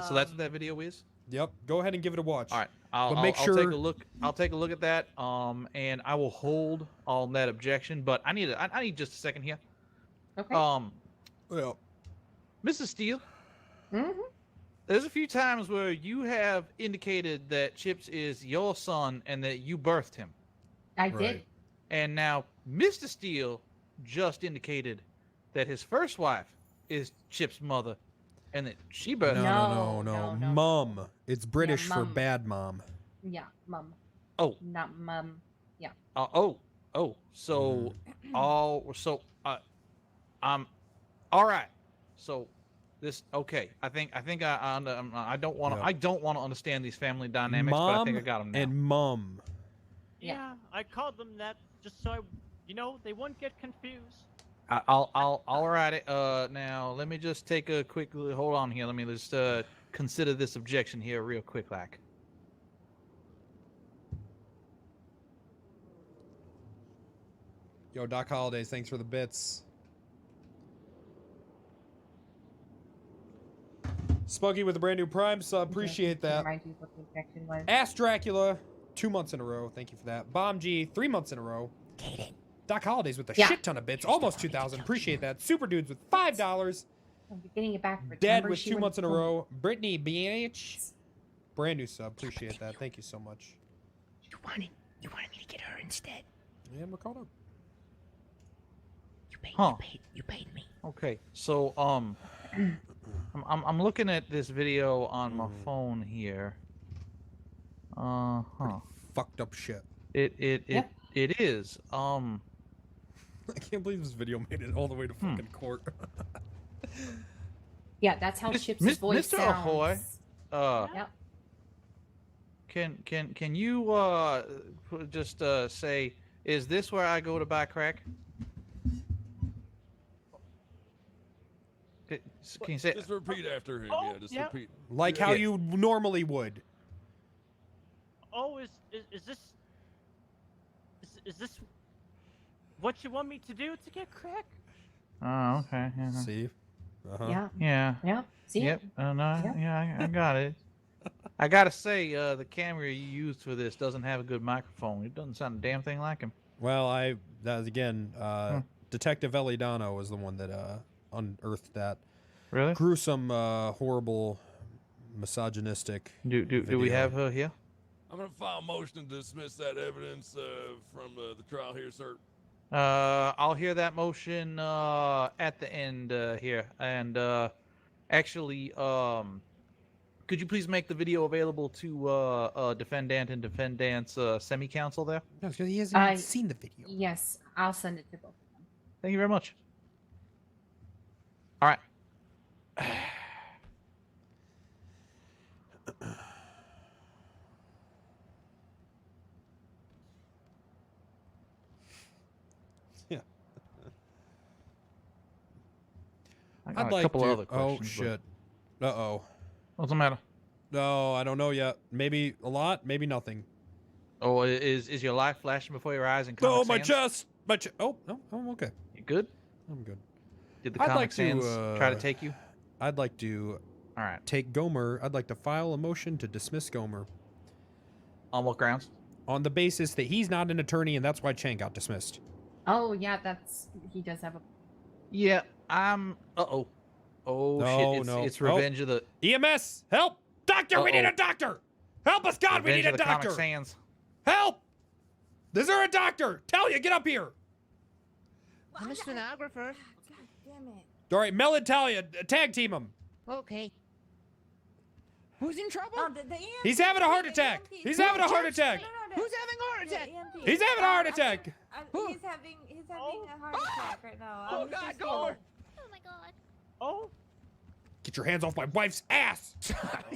So that's what that video is. Yep. Go ahead and give it a watch. All right. I'll make I'll sure- take a look. I'll take a look at that. And I will hold on that objection. But I need just a second here. Okay. Well, Mrs. Steele, Mm-hmm. there's a few times where you have indicated that Chips is your son and that you birthed him. I did. Right. And now Mr. Steele just indicated that his first wife is Chip's mother and that she birthed him. no. No. Mom. It's British for mum. bad mom. Yeah, mum. Oh. Not mum. So all right. So this okay. I think I don't want to Yeah. I don't want to understand these family dynamics, but I Mom think I got them now. and mum. Yeah. Yeah, I called them that just so they wouldn't get confused. All right. Now let me just take a quick hold on here. Let me just consider this objection here real quick, like. Yo, Doc Holidays, thanks for the bits. Spunky with a brand new Prime sub. Appreciate that. Remind you what the objection was. Ask Dracula, 2 months in a row. Thank you for that. Bomb G, 3 months in a row. Kaden. Doc Holidays with a Yeah. shit ton of bits. Almost 2,000. Appreciate that. Super Dudes with $5. Oh, you're getting it back for Dead timber, with she 2 wouldn't months in a go. row. Brittany BH, brand new sub. Appreciate that. Thank you so much. You wanted me to get her instead. Yeah, we're caught up. You paid me. Okay. So I'm looking at this video on my phone here. Fucked up shit. It Yeah. is. I can't believe this video made it all the way to fucking court. Yeah, that's how Miss- Chips' Miss- voice Mr. sounds. Ahoy. Yep. Can you just say, is this where I go to buy crack? Can you say? Just repeat after him. Oh, Yeah, just yeah. repeat. Like how Yeah. you normally would. Oh, is this what you want me to do to get crack? Oh, okay. Yeah. See? Uh-huh. Yeah. Yeah. Yeah. See? Yep. No. Yeah. Yeah. I got it. I gotta say, the camera you used for this doesn't have a good microphone. It doesn't sound a damn thing like him. Well, that was again, Detective Elidano was the one that unearthed that Really? gruesome, horrible, misogynistic. Do we video. have her here? I'm gonna file a motion to dismiss that evidence from the trial here, sir. I'll hear that motion at the end here. And actually, could you please make the video available to defendant and defendant's semi-counsel there? No, because he hasn't even seen the video. Yes, I'll send it to both of them. Thank you very much. All right. Yeah. I got I'd a like couple to. other questions. Oh shit. Uh-oh. What's the matter? No, I don't know yet. Maybe a lot, maybe nothing. Oh, is your life flashing before your eyes in Oh, Comic my Sans? chest! My chest! Oh, no, I'm okay. You good? I'm good. Did the I'd Comic like to, Sans try to take you? I'd like to All right. take Gomer. I'd like to file a motion to dismiss Gomer On what grounds? on the basis that he's not an attorney and that's why Chang got dismissed. Oh, yeah, he does have a. Yeah, I'm. Uh-oh. Oh, No, shit. no. It's Revenge of the... EMS! Help! Doctor, we need Uh-oh. a doctor! Help us, God, we Revenge need a of the doctor! Comic Sans. Help! Is there a doctor? Tell you, get up here! I'm a stenographer. God damn it. All right, Mel and Talia, tag team him. Okay. Who's in trouble? No, the EMT, He's having a heart attack. EMT. He's having a heart Judge, attack. Who's having a heart the attack? EMT. He's having a heart attack. He's having a heart attack right now. Oh, Mr. God, Steele. go over. Oh my god. Oh, Get your hands off my wife's ass.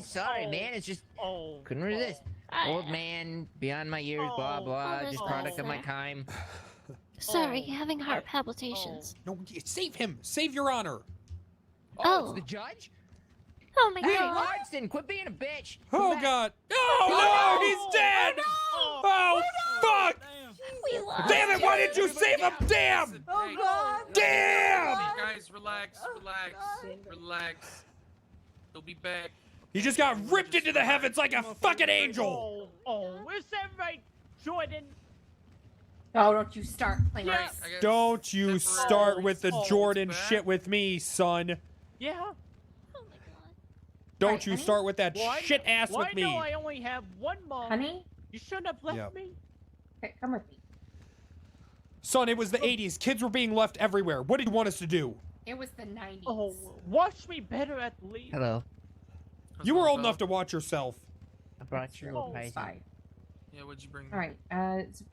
Sorry, man. It's just oh. couldn't resist. Old man, beyond my years, blah blah. Oh, Just oh, product of my sir. time. Sorry, having heart palpitations. No, save him. Save your honor. Oh, it's the judge. Oh my Hey, god. Larson, quit being a bitch. Oh, God. Oh, no, he's dead. Oh, fuck. We lost. Damn it, why didn't you save him? Damn. Listen, Oh, hey, God. Damn. hey, guys, relax, relax, relax. He'll be back. He just got ripped into the heavens like a fucking angel. Is that right, Jordan? Oh, don't you start playing Yeah. nice. I guess Don't you temporary- start with the Oh, Jordan it's back. shit with me, son. Yeah. Oh my god. Don't Right, you honey? start with that Why- shit ass Why with me. do I only have one mom? Honey? You shouldn't have left Yep. me. Okay, come with me. Son, it was the 80s. Kids were being left everywhere. What did you want us to do? It was the 90s. Oh, watch me better at least. Hello. You were old enough to watch yourself. I brought your Oh, old It's pie. fine. Yeah, what'd you bring? All right.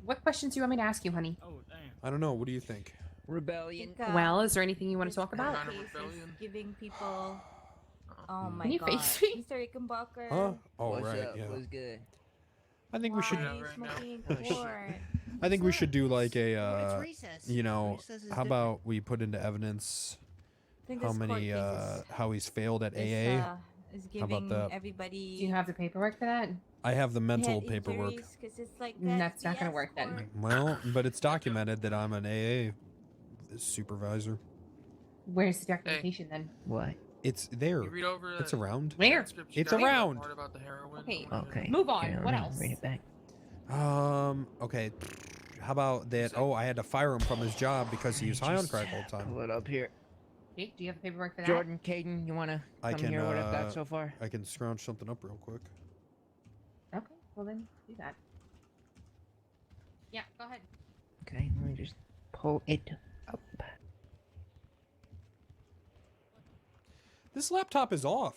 What questions do you want me to ask you, honey? Oh, damn. I don't know. What do you think? Rebellion. Well, is there anything you want to this talk about? Kind of case is rebellion. Giving people. Oh my Can you god. face me? Mr. Rickenbacker. Huh? Oh, What's right. up? Yeah. What's good? I think we Why should. are Yeah, you right now. smoking Oh, shit. corn? I think we should do like a. Well, it's recess. You know, Recess is how different. about we put into evidence I think how this court many case is- how he's failed at is, AA? is How about giving that? everybody. Do you have the paperwork for that? I have the mental head paperwork. injuries 'cause it's like That's not gonna SBS work then. court. Well, but it's documented that I'm an AA supervisor. Where's the documentation then? What? It's there. You read over It's the around. Where? transcript, you It's got the around. part about the heroin. Okay. Okay. Move on. Okay, What let me else? Read it back. Okay. How about that? Oh, I had to fire him from his job because he was high on crack all the time. Pull it up here. Okay, do you have the paperwork for that? Jordan, Caden, you wanna I come can, hear what I've got so far? I can scrounge something up real quick. Okay, well then do that. Yeah, go ahead. Okay, let me just pull it up. This laptop is off.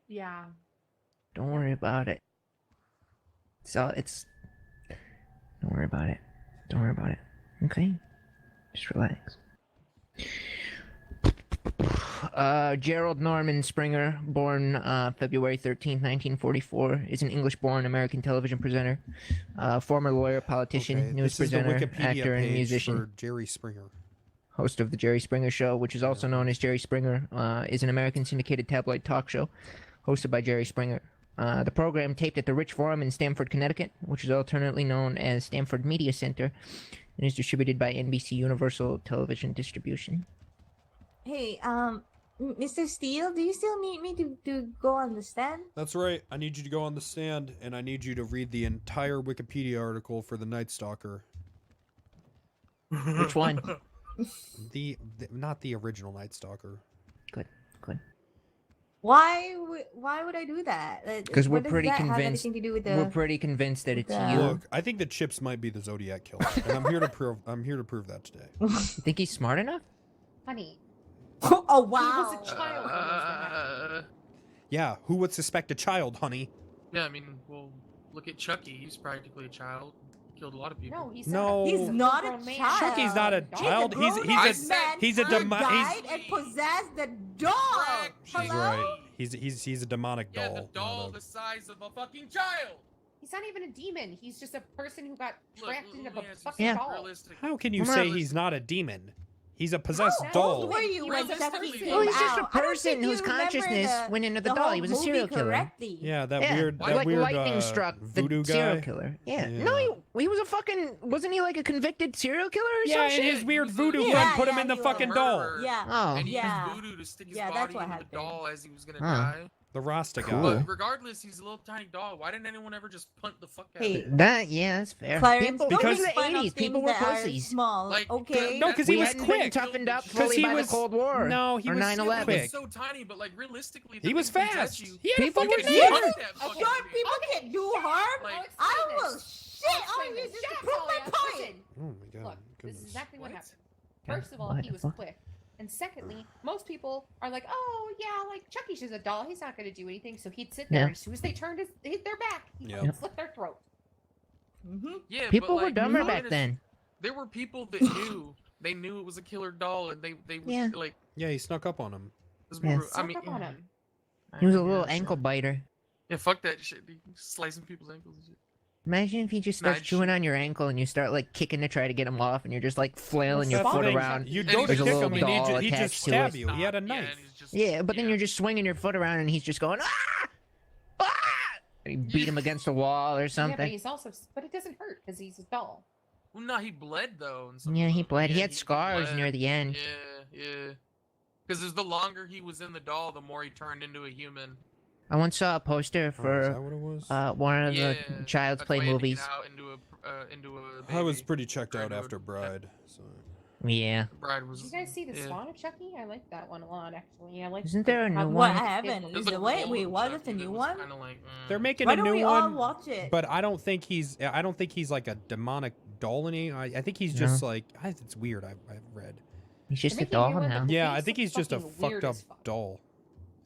Yeah. Don't worry about it. So it's. Don't worry about it. Don't worry about it. Okay? Just relax. Gerald Norman Springer, born February 13th, 1944, is an English-born American television presenter, former lawyer, politician, Okay, news this is the presenter, Wikipedia actor, and page musician. for Jerry Springer. Host of the Jerry Springer Show, which is also known as Jerry Springer, is an American syndicated tabloid talk show hosted by Jerry Springer. The program, taped at the Rich Forum in Stamford, Connecticut, which is alternately known as Stamford Media Center, and is distributed by NBC Universal Television Distribution. Hey, Mr. Steele, do you still need me to go on the stand? That's right. I need you to go on the stand, and I need you to read the entire Wikipedia article for the Night Stalker. Which one? The not the original Night Stalker. Good, good. Why would I do that? Because we're What does pretty that have convinced. anything to do with the? We're pretty convinced that it's the- you. Look, I think that Chips might be the Zodiac killer, and I'm here to prove. I'm here to prove that today. You think he's smart enough? Honey. Oh He wow! was a child when this happened. Yeah, who would suspect a child, honey? Yeah, I mean, well, look at Chucky. He's practically a child. Killed a lot of people. No, he's No. not. He's not a grown man. child. Chucky's not a child. He's a grown-ass man he's a who demo- died and possessed the doll. She's Hello? right. He's a demonic Yeah, doll. the doll not the size of a fucking child. He's not even a demon. He's just a person who got Look, trapped into let me a ask you fucking Yeah. something doll. realistic. How can you Come say on. he's not a demon? He's a possessed How doll. Old were you when Realistically, Chucky though. came Well, he's just a out? I don't person think whose you remember consciousness went into the doll. whole He was a movie serial killer. correctly. Yeah, that Yeah, weird, like weird lightning struck the voodoo guy. serial killer. Yeah. Yeah. No, he was a fucking. Wasn't he like a convicted serial killer or Yeah, some and shit? his weird He's a- voodoo Yeah, friend put him yeah, in the he fucking was. doll. Murderer. Yeah. Oh. And he Yeah. used voodoo to stick his Yeah, that's body what into the happened. doll as he was gonna Huh. die. The Rasta Cool. guy. But regardless, he's a little tiny doll. Why didn't anyone ever just punt the fuck out Hey, of him? That that's fair. Clarence, People, don't because make of the fun of 80s, people were things that are pussies. small, Like, okay? No, 'cause he we was hadn't quick. been toughened up 'Cause fully he by was- the Cold War. No, he or was 9/11. quick. He's so tiny, but like realistically, He was fast. You. He had a People fucking were You knife. punch that fucking Short thing. people can do harm. Like, I will shit on you just to prove my point. Listen, Oh my god. look, this is goodness. exactly what What? happened. First of all, What he the was fuck? quick. And secondly, most people are like, "Oh yeah, like Chucky's just a doll. He's not going to do anything." So he'd sit there, Yeah. and as soon as they turned their back, he'd Yeah. slit their throat. Mm-hmm. Yeah, People but, were like, dumber I'm back gonna- then. There were people that knew. They knew it was a killer doll, and they was Yeah. like. Yeah, he snuck up on him. this Yeah. were- I Snuck mean, up on him. He was a yeah, little so- ankle biter. Yeah, fuck that shit. Dude. Slicing people's ankles and shit. Imagine if he just starts Nah, chewing shit. on your ankle and you start like kicking to try to get him off, and you're just like flailing your That's foot the thing. around. You And go to there's kick a him little and doll he just attached to stab it. you. He had a Yeah, knife. and he's just, Yeah, but then yeah. you're just swinging your foot around, and he's just going ah, ah, and you beat him against a wall or Yeah, but something. he's also, but it doesn't hurt because he's a doll. Well, no, he bled though. And some Yeah, of he them. bled. He Yeah, had scars bled. near the end. Yeah. Because the longer he was in the doll, the more he turned into a human. I once saw a poster Oh, is that for what it was? one of Yeah, the Child's that's Play why he had to movies. get out into a I was baby. pretty checked out Bride after would- Bride. So. Yeah. The bride was. Did you guys see the yeah. Spawn of Chucky? I like that one a lot, actually. I like. Isn't there a new how- What? one? I haven't. There's Is a it wait? gold Wait, what Chucky is the that new was one? kinda like, They're making Why a don't new we all one, watch it? but I don't think he's like a demonic doll any. I think he's just like it's weird. I've read. He's just They're a making a doll new one, now. but the Yeah, I face think looks he's just a fucking weird fucked up as fuck. doll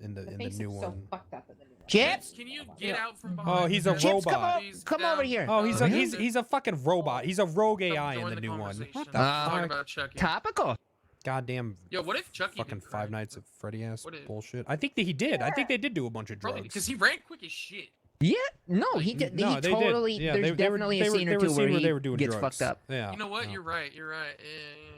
in the face new looks one. so fucked up in the new one. Chips? Can you get out from Oh, behind? he's a me? Chips, robot. Please, come down. over here. Oh, he's a Huh? he's a fucking robot. He's a rogue Come AI in join the new one. conversation. What the Talk fuck? about Chucky. Topical. goddamn Yo, what if Chucky fucking did Five crack? Nights at Freddy ass What if- bullshit? I think that he did. I think they did do a bunch of Probably drugs. because he ran quick as shit. Yeah. No, he did. No, He they did. totally. Yeah, There's they were- definitely they a were- scene they or were two a where scene he they were doing gets drugs. fucked up. Yeah. You know what? yeah. You're right. You're right. Yeah.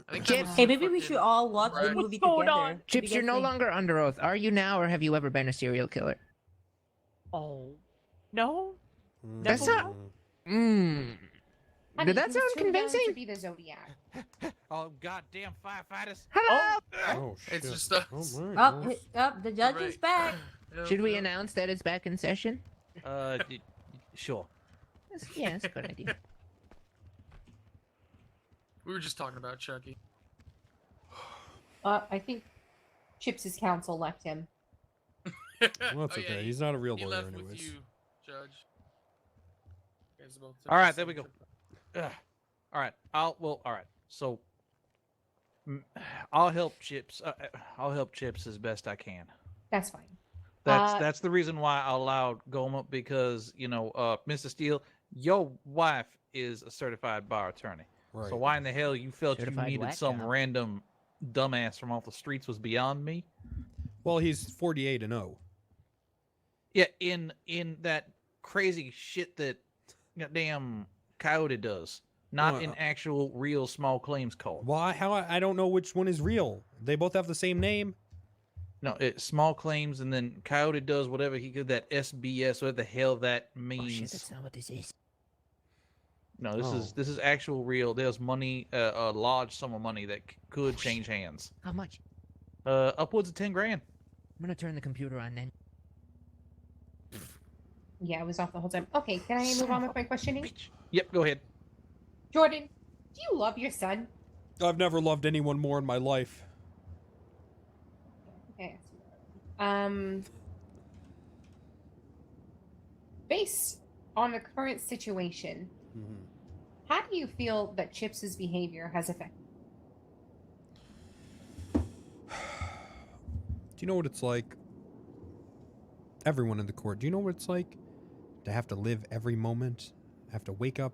I think Chips. that was Hey, maybe we fucking- should all watch the Right. movie What's going together. on? What do Chips, you you're guys no think? longer under oath. Are you now, or have you ever been a serial killer? Oh, no. That's not- Mmm. Honey, Did that he was sound too young to convincing? be the Zodiac. Oh, goddamn firefighters. Hello. Oh shit. It's just us. Oh, my Up, gosh. up, the judge is Right. back. Yep, Should we yep. announce that it's back in session? Sure. Yeah, that's a good idea. We were just talking about Chucky. I think Chips' counsel left him. Well, it's Oh, yeah, okay. He's not a real he lawyer, left anyways. with you, Judge. You guys both took All right, the there we same go. trip. Ugh. All right. All right. So I'll help Chips. I'll help Chips as best I can. That's fine. That's the reason why I allowed Goma, because Mr. Steele, your wife is a certified bar attorney. Right. So why in the hell you felt Certified you needed whack some job. random dumbass from off the streets was beyond me. Well, he's 48 and 0. Yeah, in that crazy shit that damn Coyote does, not in actual real small claims court. Why? How? I don't know which one is real. They both have the same name. No, it's small claims, and then Coyote does whatever he could. That SBS, what the hell that Oh means? shit, that's not what this is. No, this Oh. is actual real. There's money, a large sum of money that could change hands. How much? Upwards of 10 grand. I'm gonna turn the computer on then. Yeah, I was off the whole time. Okay, can I move on with my questioning? Yep, go ahead. Jordan, do you love your son? I've never loved anyone more in my life. Okay. Based on the current situation, how do you feel that Chips's behavior has affected? Do you know what it's like? Everyone in the court, do you know what it's like to have to live every moment? Have to wake up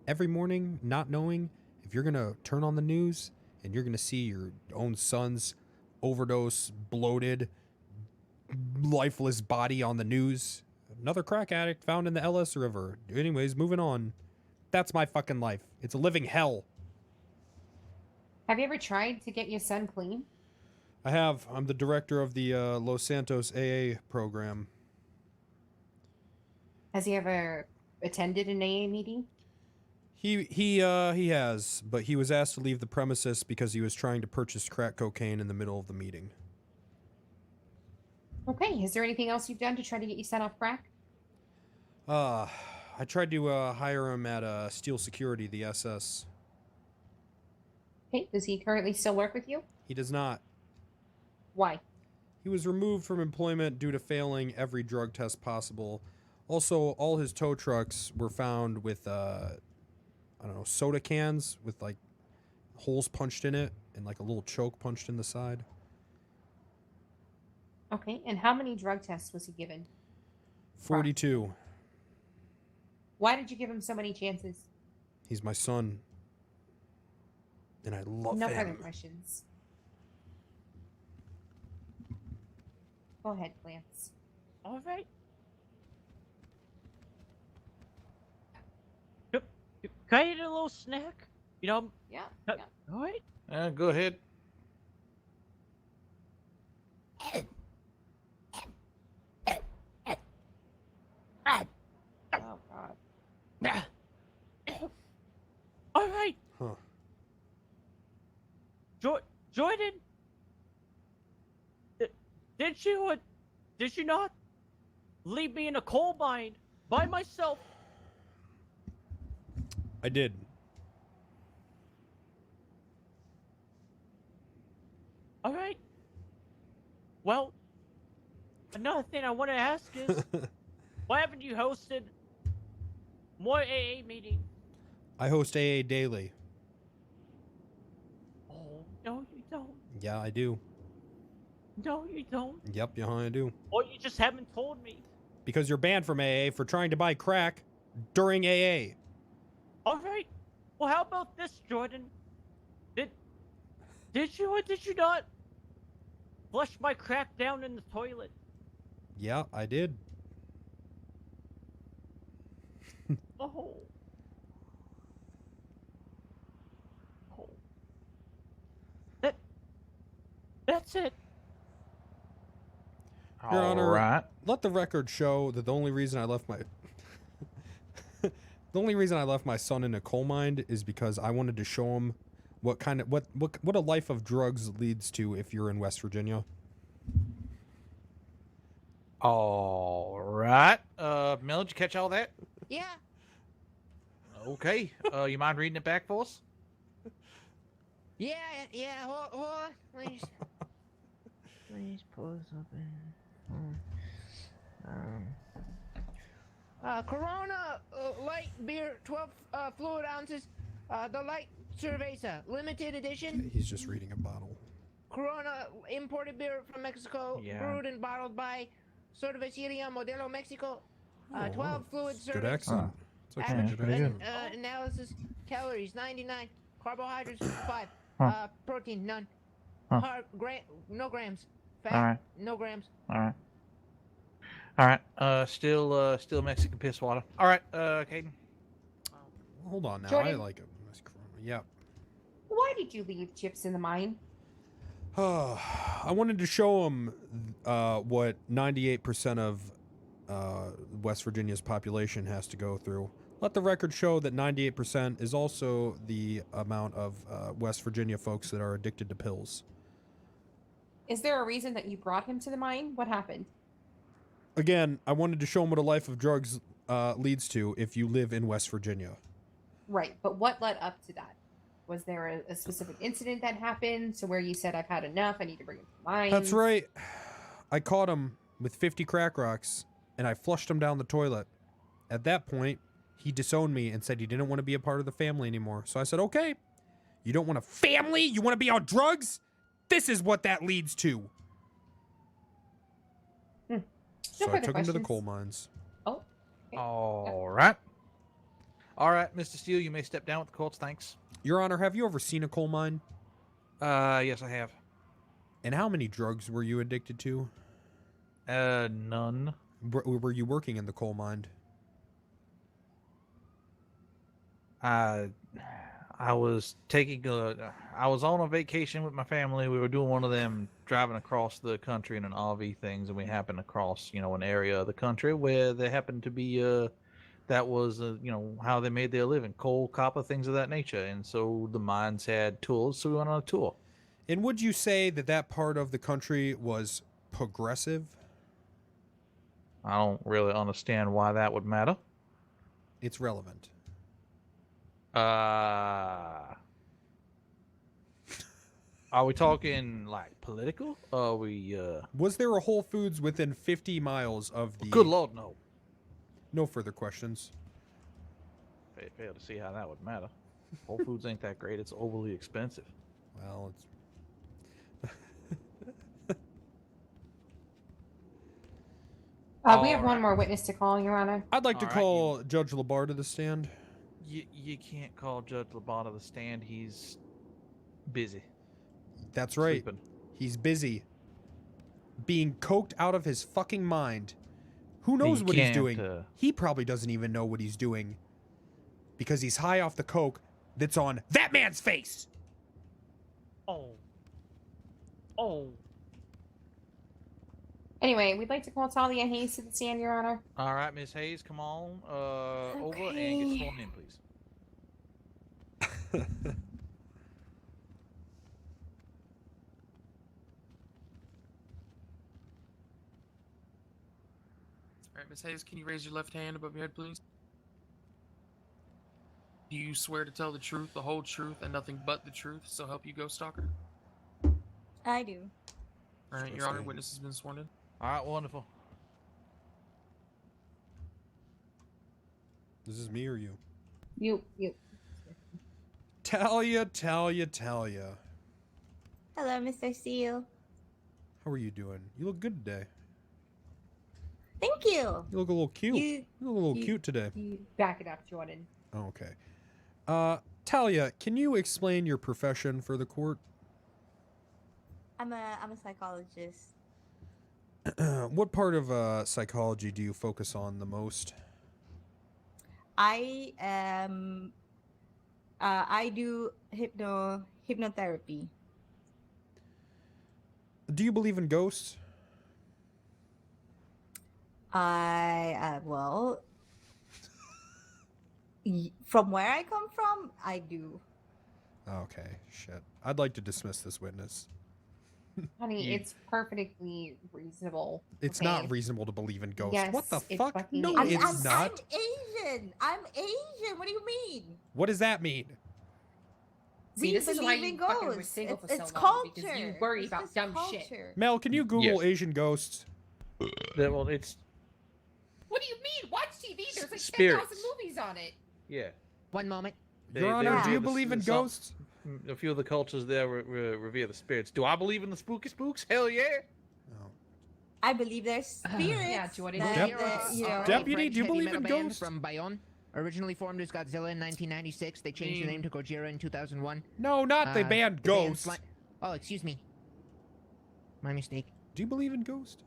every morning not knowing if you're going to turn on the news and you're going to see your own son's overdose, bloated, lifeless body on the news. Another crack addict found in the LS River. Anyways, moving on. That's my fucking life. It's a living hell. Have you ever tried to get your son clean? I have. I'm the director of the Los Santos AA program. Has he ever attended an AA meeting? He has, but he was asked to leave the premises because he was trying to purchase crack cocaine in the middle of the meeting. Okay, is there anything else you've done to try to get your son off crack? I tried to hire him at Steele Security, the SS. Okay, does he currently still work with you? He does not. Why? He was removed from employment due to failing every drug test possible. Also, all his tow trucks were found with, I don't know, soda cans with, like, holes punched in it. and like a little choke punched in the side. Okay, and how many drug tests was he given? 42. Why did you give him so many chances? He's my son. And I love No him. further questions. Go ahead, Lance. All right. Can I eat a little snack? You know. Yeah. All right. Go ahead. Oh God. All right. Huh. Jordan. Did you not leave me in a coal mine by myself? I did. All right. Well, another thing I want to ask is, why haven't you hosted more AA meetings? I host AA daily. Oh, no, you don't. Yeah, I do. No, you don't. Yep, yeah, I do. Or you just haven't told me. Because you're banned from AA for trying to buy crack during AA. All right. Well, how about this, Jordan? Did you or did you not flush my crack down in the toilet? Yeah, I did. Oh. Oh. That's it. Your Honor, right. let the record show that the only reason I left my the only reason I left my son in a coal mine is because I wanted to show him what a life of drugs leads to if you're in West Virginia. All right. Mel, did you catch all that? Yeah. Okay. You mind reading it back for us? Yeah. Hold on. Please pull this up in. Corona light beer, 12 fluid ounces. The light cerveza, limited edition. He's just reading a bottle. Corona imported beer from Mexico, Yeah. brewed and bottled by Cerveceria Modelo Mexico. 12 fluid Good servings. accent. It's okay. Average Good accent. analysis: calories 99, carbohydrates 5, protein none, no grams, fat Alright. no grams. All right. Still Mexican piss water. All right, Caden. Hold on now. Jordan. I like it. Nice Corona. Yeah. Why did you leave chips in the mine? I wanted to show him what 98% of West Virginia's population has to go through. Let the record show that 98% is also the amount of West Virginia folks that are addicted to pills. Is there a reason that you brought him to the mine? What happened? Again, I wanted to show him what a life of drugs leads to if you live in West Virginia. Right, but what led up to that? Was there a specific incident that happened to where you said, I've had enough, I need to bring him to the mine? That's right. I caught him with 50 crack rocks, and I flushed him down the toilet. At that point, he disowned me and said he didn't want to be a part of the family anymore. So I said, okay, you don't want a family? You want to be on drugs? This is what that leads to. So I took him to the coal mines. Oh. Okay. All right. All right, Mr. Steele, you may step down with the Colts. Thanks. Your Honor, have you ever seen a coal mine? Yes, I have. And how many drugs were you addicted to? None. Were you working in the coal mine? I was I was on a vacation with my family. We were doing one of them driving across the country in an RV things, and we happened across, an area of the country where there happened to be, that was, how they made their living, coal, copper, things of that nature. And so the mines had tools, so we went on a tour. And would you say that that part of the country was progressive? I don't really understand why that would matter. It's relevant. Are we talking like political? Are we Was there a Whole Foods within 50 miles of the... Good Lord, no. No further questions. Fail to see how that would matter. Whole Foods ain't that great. It's overly expensive. Well, it's. We have one Alright. more witness to call, Your Honor. I'd like to All right, call Judge Labar to the stand. You can't call Judge Labar to the stand. He's busy. That's right. Sleeping. He's busy. Being coked out of his fucking mind. Who knows what he's can't, doing? He probably doesn't even know what he's doing. Because he's high off the coke that's on that man's face. Oh. Oh. Anyway, we'd like to call Talia Hayes to the stand, Your Honor. All right, Miss Hayes, come on over and get sworn in, please. All right, Miss Hayes, can you raise your left hand above your head, please? Do you swear to tell the truth, the whole truth, and nothing but the truth, so help you go, Stalker? I do. All right, Your Honor, witness has been sworn in. All right, wonderful. This is me or you? You. Talia. Hello, Mr. Steele. How are you doing? You look good today. Thank you. You look a little cute. You look a little cute today. You back it up, Jordan. Oh, okay. Talia, can you explain your profession for the court? I'm a psychologist. What part of psychology do you focus on the most? I am. I do hypnotherapy. Do you believe in ghosts? Well, from where I come from, I do. Okay, shit. I'd like to dismiss this witness. Honey, it's perfectly reasonable. It's okay? not reasonable to believe in ghosts. Yes, What the it fuck? fucking No, is. it's not. I'm Asian. What do you mean? What does that mean? See, this is why believe in you fucking were ghosts. single for It's so long, because culture. you worry It's about just dumb culture. shit. Mel, can you Google Asian ghosts? Well, it's What do you mean? Watch TV. There's like Spirits. 10,000 movies on it. yeah. One moment. Your Honor, do you believe in ghosts? A few of the cultures there revere the spirits. Do I believe in the spooky spooks? Hell yeah. I believe there's spirits. Yeah, Jordan. Deputy, do you believe in band ghosts? from Bayonne, originally formed as Godzilla in 1996. They changed the name to Gojira in 2001. No, not the band Ghost. Oh, excuse me. My mistake. Do you believe in ghosts?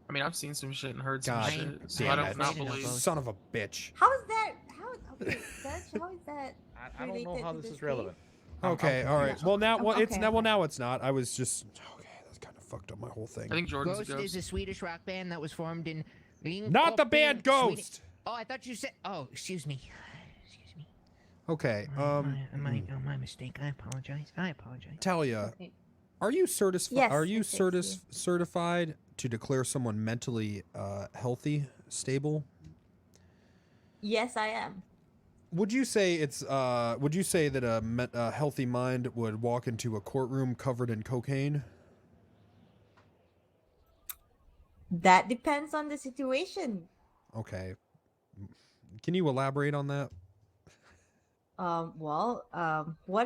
I mean, I've seen some shit and heard some God shit, so damn I it. do not believe. Son of a bitch. How is that? Okay, Judge, how is that? I don't know related how to this this is relevant. Okay, all right. Well, now, well, it's okay, now, well, okay. now it's not. I was just okay. That's kind of fucked up my whole thing. I think Jordan's Ghost a ghost. is a Swedish rock band that was formed in. Not the band Ghost. Oh, I thought you said. Oh, excuse me. Excuse me. Okay. My mistake. I apologize. Talia, are you certified? Yes, Are you yes, yes, certified to declare someone mentally healthy, stable? Yes, I am. Would you say it's? Would you say that a healthy mind would walk into a courtroom covered in cocaine? That depends on the situation. Okay. Can you elaborate on that? What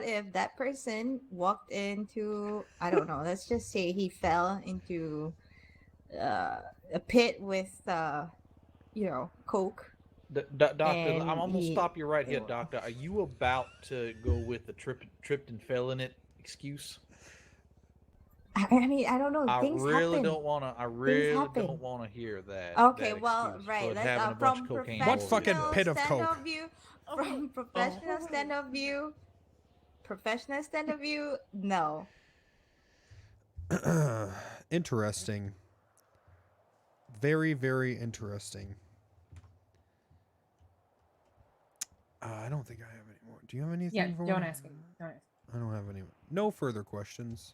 if that person walked into, I don't know, let's just say he fell into a pit with coke. Doctor, And I'm gonna he- stop you right here, Doctor. Are you about to go with the tripped and fell in it excuse? I mean, I don't know. I Things really happen. don't want to. I really happen. don't want to hear that. Okay, that well, excuse right. for Let's having a bunch from of cocaine. What fucking professional pit of stand-up coke? view, from professional stand-up view, no. Interesting. Very, very interesting. I don't think I have any more. Do you have anything? Yeah, for don't me? ask him. Don't ask him. I don't have any. No further questions.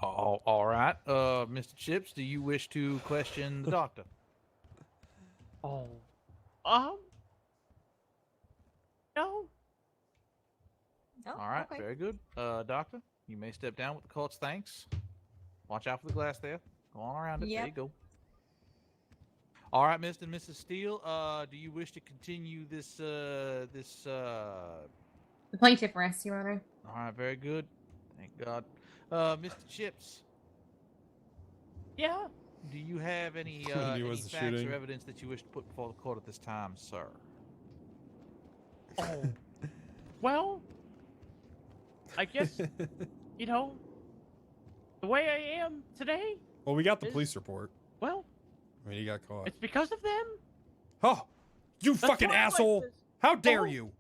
All right, Mr. Chips, do you wish to question the doctor? Oh. No. No? All right, Okay. very good. Doctor, you may step down with the court's thanks. Watch out for the glass there. Go on around it. There Yep. you go. All right, Mr. and Mrs. Steele, do you wish to continue this The plaintiff rests, Your Honor. All right, very good. Thank God. Mr. Chips, Yeah. do you have any When he was facts shooting. or evidence that you wish to put before the court at this time, sir? Oh. Well, I guess, you know, the way I am today, Well, we got the Is- police report. well, I mean, he got caught. it's because of them. Oh, you That's fucking why I like asshole! this. How dare Oh. you?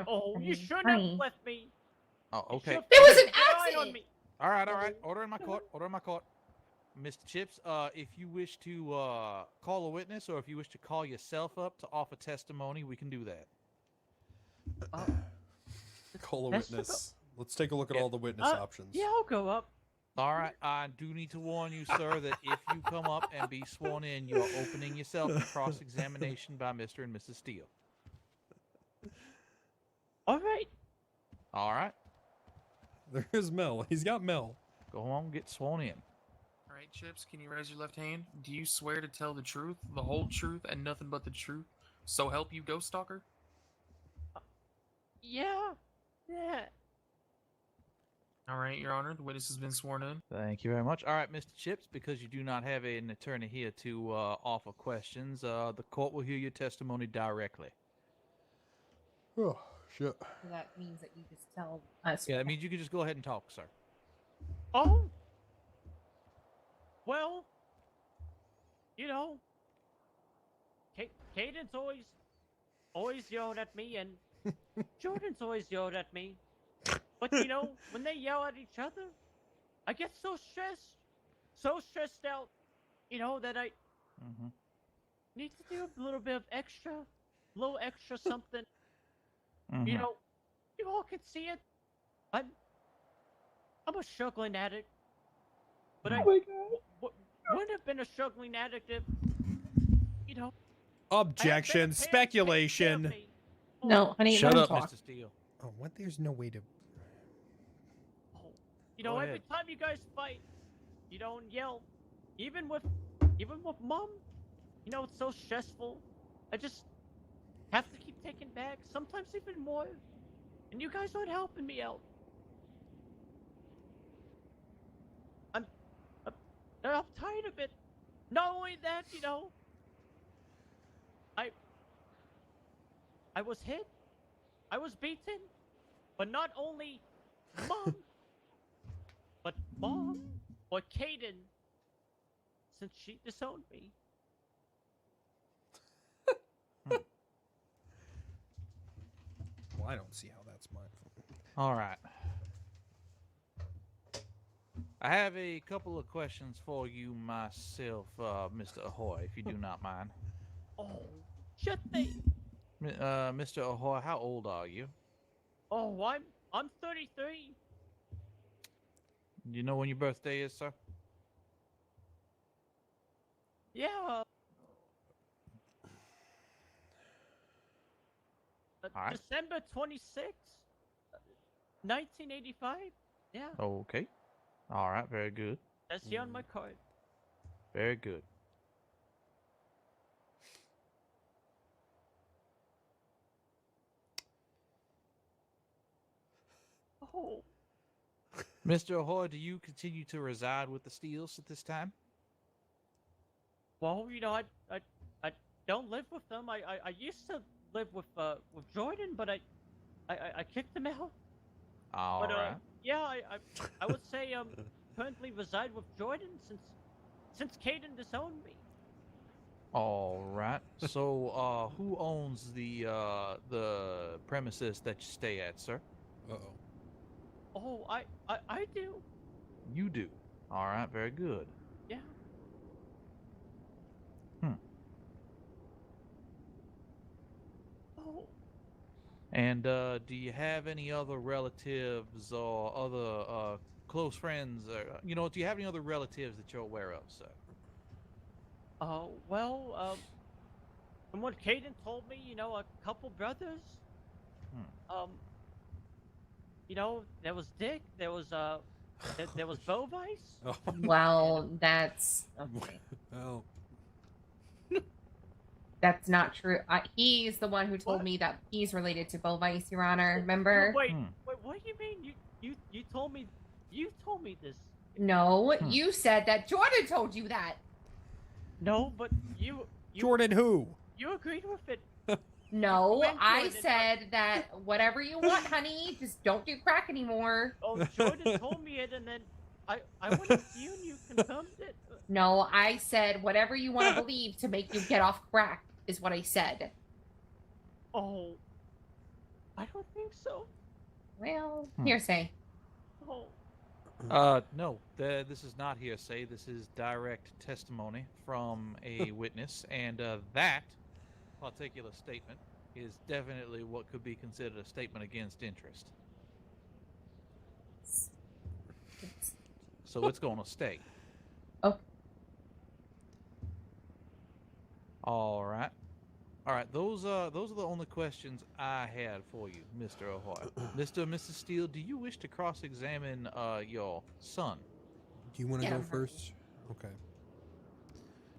Oh, you shouldn't honey. have left me. Oh, You okay. should've There was kept an an eye on accident. me. All right. Order in my court. Order in my court. Mr. Chips, if you wish to call a witness or if you wish to call yourself up to offer testimony, we can do that. Call a That's the witness. Let's take a look at all the witness options. Yeah, I'll go up. All right. I do need to warn you, sir, that if you come up and be sworn in, you're opening yourself to cross-examination by Mr. and Mrs. Steele. All right. All right. There's Mel. He's got Mel. Go on, get sworn in. All right, Chips, can you raise your left hand? Do you swear to tell the truth, the whole truth, and nothing but the truth? So help you, Ghost Stalker? Yeah. Yeah. All right, Your Honor, the witness has been sworn in. Thank you very much. All right, Mr. Chips, because you do not have an attorney here to offer questions, the court will hear your testimony directly. Oh, shit. So that means that you just tell us. Yeah, that means you can just go ahead and talk, sir. Oh. Well, you know, Caden's always yelled at me, and Jordan's always yelled at me. But you know, when they yell at each other, I get so stressed out, you know, that I Mm-hmm. need to do a little bit of little extra something. Mm-hmm. You know, you all can see it. I'm a struggling addict, but I wouldn't have been a struggling addict if, you know. I had better Objection. parents taking care of Speculation. me. Oh, No, honey, Shut let him up, talk. Mr. Steele. Oh, what? There's no way to. You know, Go every ahead. time you guys fight, you don't yell. Even with mom, you know, it's so stressful. I just have to keep taking back, sometimes even more. And you guys aren't helping me out. I'm tired of it. Not only that, you know, I was hit, I was beaten, but not only mom, but mom or Caden, since she disowned me. Well, I don't see how that's my fault. All right. I have a couple of questions for you myself, Mr. Ahoy, if you do not mind. Oh, shut the. Mr. Ahoy, how old are you? Oh, I'm 33. Do you know when your birthday is, sir? Yeah. Alright. December 26th, 1985. Yeah, Okay. All right, very good. that's here on my card. Very good. Oh, Mr. Ahoy, do you continue to reside with the Steeles at this time? well, you know, I don't live with them. I used to live with Jordan, but I kicked him out. All But right. yeah, I would say currently reside with Jordan since Caden disowned me. All right. So, who owns the premises that you stay at, sir? Uh-oh. Oh, I do. You do. All right. Very good. Yeah. Oh, And do you have any other relatives or other close friends? Or, do you have any other relatives that you're aware of, sir? well, from what Caden told me, you know, a couple brothers. You know, there was Dick. There was there was Bovice. Oh, Well, that's okay. well. That's not true. He's the one who told me that he's related to Bovice, Your Honor. Remember? Wait, what do you mean? You told me this. No, you said that Jordan told you that. No, but you Jordan who? You agreed with it. No, When I Jordan- said that whatever you want, honey, just don't do crack anymore. Oh, Jordan told me it, and then I went to you and you confirmed it. No, I said whatever you want to believe to make you get off crack is what I said. Oh, I don't think so. Well, hearsay. Oh, No, this is not hearsay. This is direct testimony from a witness, and that particular statement is definitely what could be considered a statement against interest. So it's going to stay. Oh. All right. All right. Those are the only questions I had for you, Mr. Ahoy. Mr. and Mrs. Steele, do you wish to cross-examine your son? Do you want to Yeah. go first? Okay.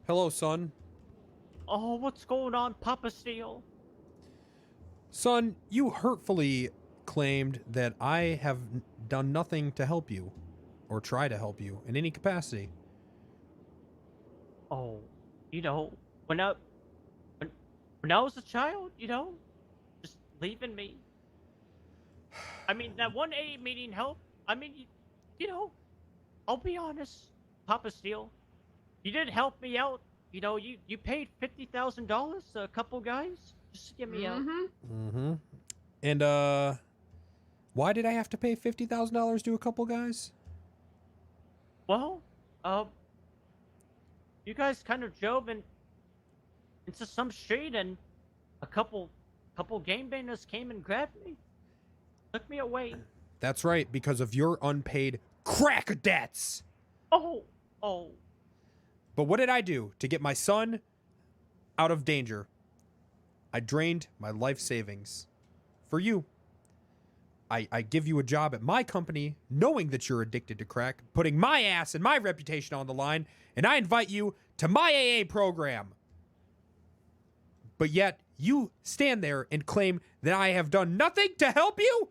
Hello, son. oh, what's going on, Papa Steele? Son, you hurtfully claimed that I have done nothing to help you or try to help you in any capacity. Oh, when I was a child, just leaving me. I mean, that one AA meeting helped. I mean, I'll be honest, Papa Steele, you did help me out. You paid $50,000 to a couple guys just to get me out. Mm-hmm. And, why did I have to pay $50,000 to a couple guys? Well, you guys kind of drove into some street, and a couple game bangers came and grabbed me, took me away. That's right, because of your unpaid crack debts. Oh. But what did I do to get my son out of danger? I drained my life savings for you. I give you a job at my company knowing that you're addicted to crack, putting my ass and my reputation on the line, and I invite you to my AA program. But yet, you stand there and claim that I have done nothing to help you?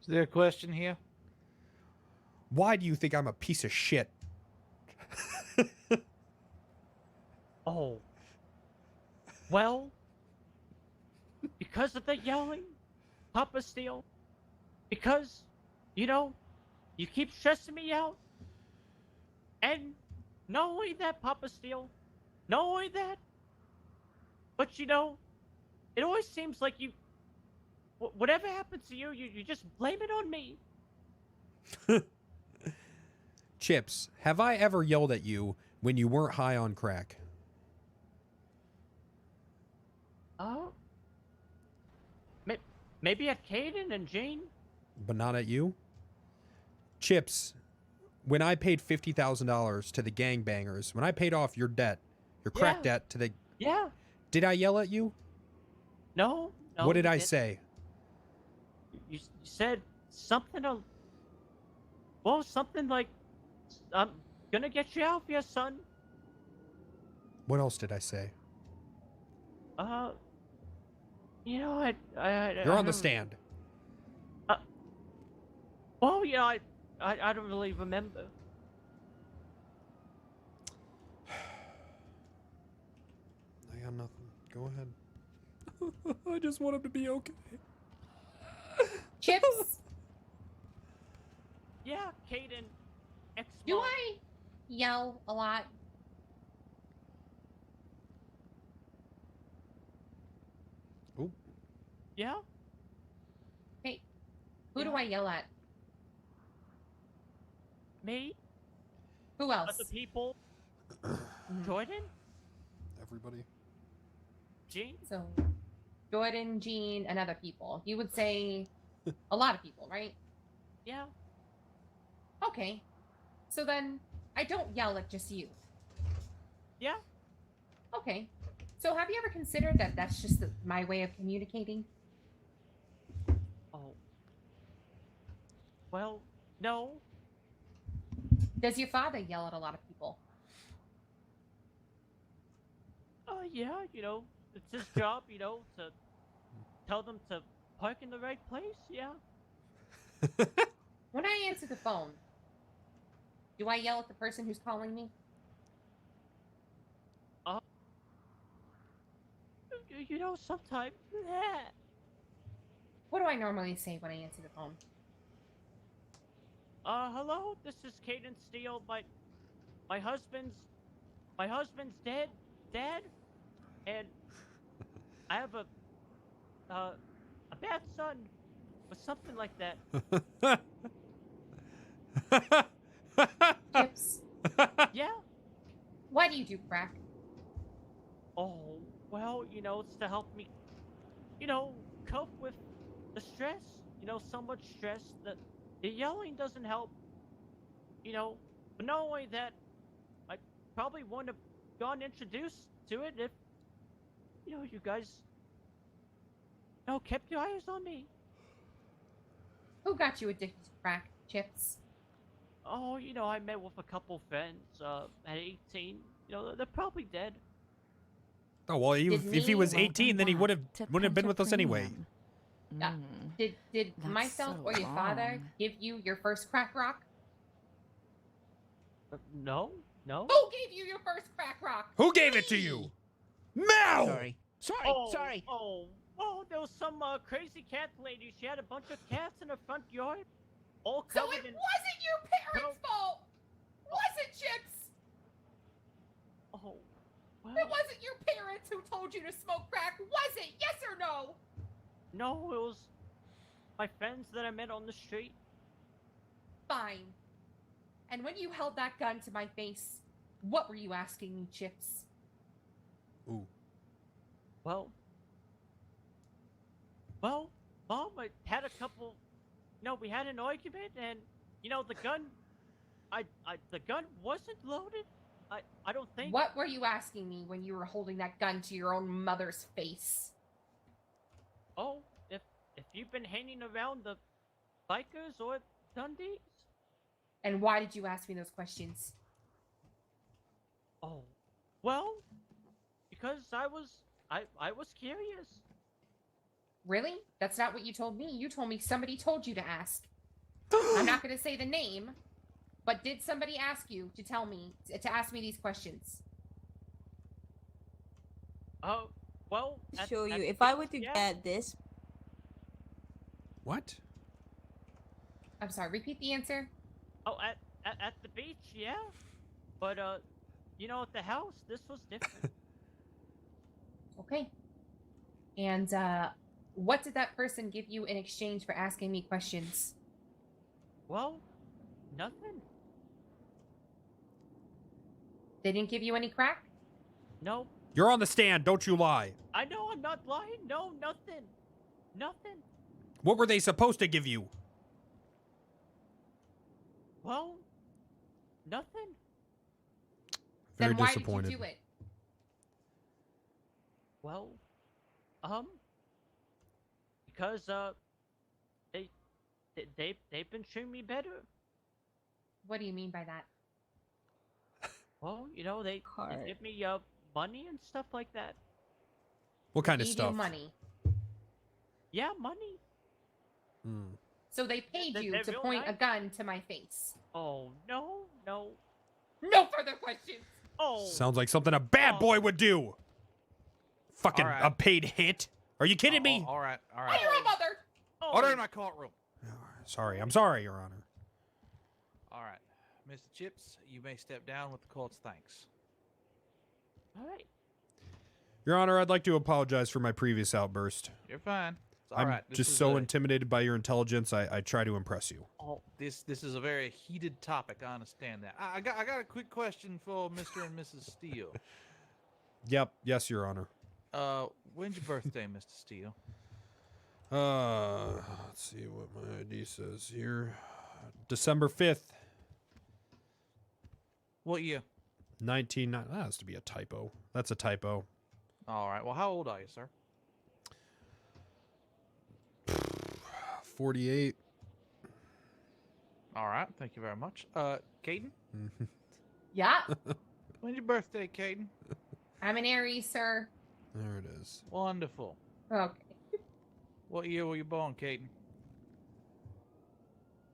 Is there a question here? Why do you think I'm a piece of shit? Oh. Well, because of the yelling, Papa Steele. Because, you keep stressing me out. And not only that, Papa Steele, not only that, but it always seems like whatever happens to you, you just blame it on me. Chips, have I ever yelled at you when you weren't high on crack? Oh. Maybe at Caden and Jane? But not at you? Chips, when I paid $50,000 to the gangbangers, when I paid off your debt, your crack Yeah. debt to the... Yeah. Did I yell at you? No. What did you I didn't. say? You said something something like, I'm gonna get you out here, son. What else did I say? I You're on the don't- stand. Well, I don't really remember. I got nothing. Go ahead. I just want him to be okay. Chips, Yeah, Caden. do I yell a lot? Ooh. Yeah. Hey, who do I yell at? Me. Who else? Other people. Jordan. Everybody. Jean. So, Jordan, Jean, and other people. You would say a lot of people, right? Yeah. Okay. So then, I don't yell at just you. Yeah. Okay. So have you ever considered that that's just my way of communicating? Oh. Well, no. Does your father yell at a lot of people? Yeah, it's his job, to tell them to park in the right place. Yeah. When I answer the phone, do I yell at the person who's calling me? Sometimes. Yeah. What do I normally say when I answer the phone? Hello. This is Caden Steele. My husband's dead, Dad, and I have a bad son, or something like that. Chips, Yeah. why do you do crack? Oh, well, it's to help me, cope with the stress. So much stress that the yelling doesn't help. But not only that, I probably wouldn't have gotten introduced to it if, you guys, kept your eyes on me. Who got you addicted to crack, Chips? Oh, I met with a couple friends, at 18. They're probably dead. Oh well, if he was 18, then he wouldn't have been with us anyway. Did myself or your father give you your first crack rock? No. Who gave you your first crack rock? Who gave it to you? Mel! Sorry. Oh, there was some crazy cat lady. She had a bunch of cats in her front yard, all So covered it in. wasn't your parents' fault, was it, Chips? Oh, well. It wasn't your parents who told you to smoke crack, was it? Yes or no? No, it was my friends that I met on the street. Fine. And when you held that gun to my face, what were you asking me, Chips? Ooh. Well, Mom, I had a couple. We had an argument, and the gun. The gun wasn't loaded. I don't think. What were you asking me when you were holding that gun to your own mother's face? Oh, if you've been hanging around the bikers or Dundees? And why did you ask me those questions? Oh, well, because I was curious. Really? That's not what you told me. You told me somebody told you to ask. I'm not going to say the name, but did somebody ask you to tell me, to ask me these questions? Oh, well. Show you. If I were to get this. What? I'm sorry, repeat the answer. Oh, at the beach, yeah. But, at the house, this was different. Okay. And, what did that person give you in exchange for asking me questions? Well, nothing. They didn't give you any crack? No. You're on the stand, don't you lie. I know, I'm not lying. No, nothing. Nothing. What were they supposed to give you? Well, nothing. Very Then why disappointed. did you do it? Well, because they've been treating me better. What do you mean by that? Well, they give me money and stuff like that. What kind of Gave stuff? you money. Yeah, money. Hmm. So they paid you They're to real point a nice. gun to my face. Oh, no. No further questions. Oh. Sounds like something a bad boy would do. Fucking All right. a paid hit. Are you kidding me? All right. You're a mother. Order in my courtroom. I'm sorry, Your Honor. All right, Mr. Chips, you may step down with the court's thanks. All right. Your Honor, I'd like to apologize for my previous outburst. You're fine. It's all I'm right. This just is so a- intimidated by your intelligence. I try to impress you. Oh, this is a very heated topic. I understand that. I got a quick question for Mr. and Mrs. Steele. Yep. Yes, Your Honor. When's your birthday, Mr. Steele? Let's see what my ID says here. December 5th, What year? 19... That has to be a typo. That's a typo. All right. Well, how old are you, sir? 48. All right. Thank you very much. Caden? Yeah. When's your birthday, Caden? I'm an Aries, sir. There it is. Wonderful. Okay. What year were you born, Caden?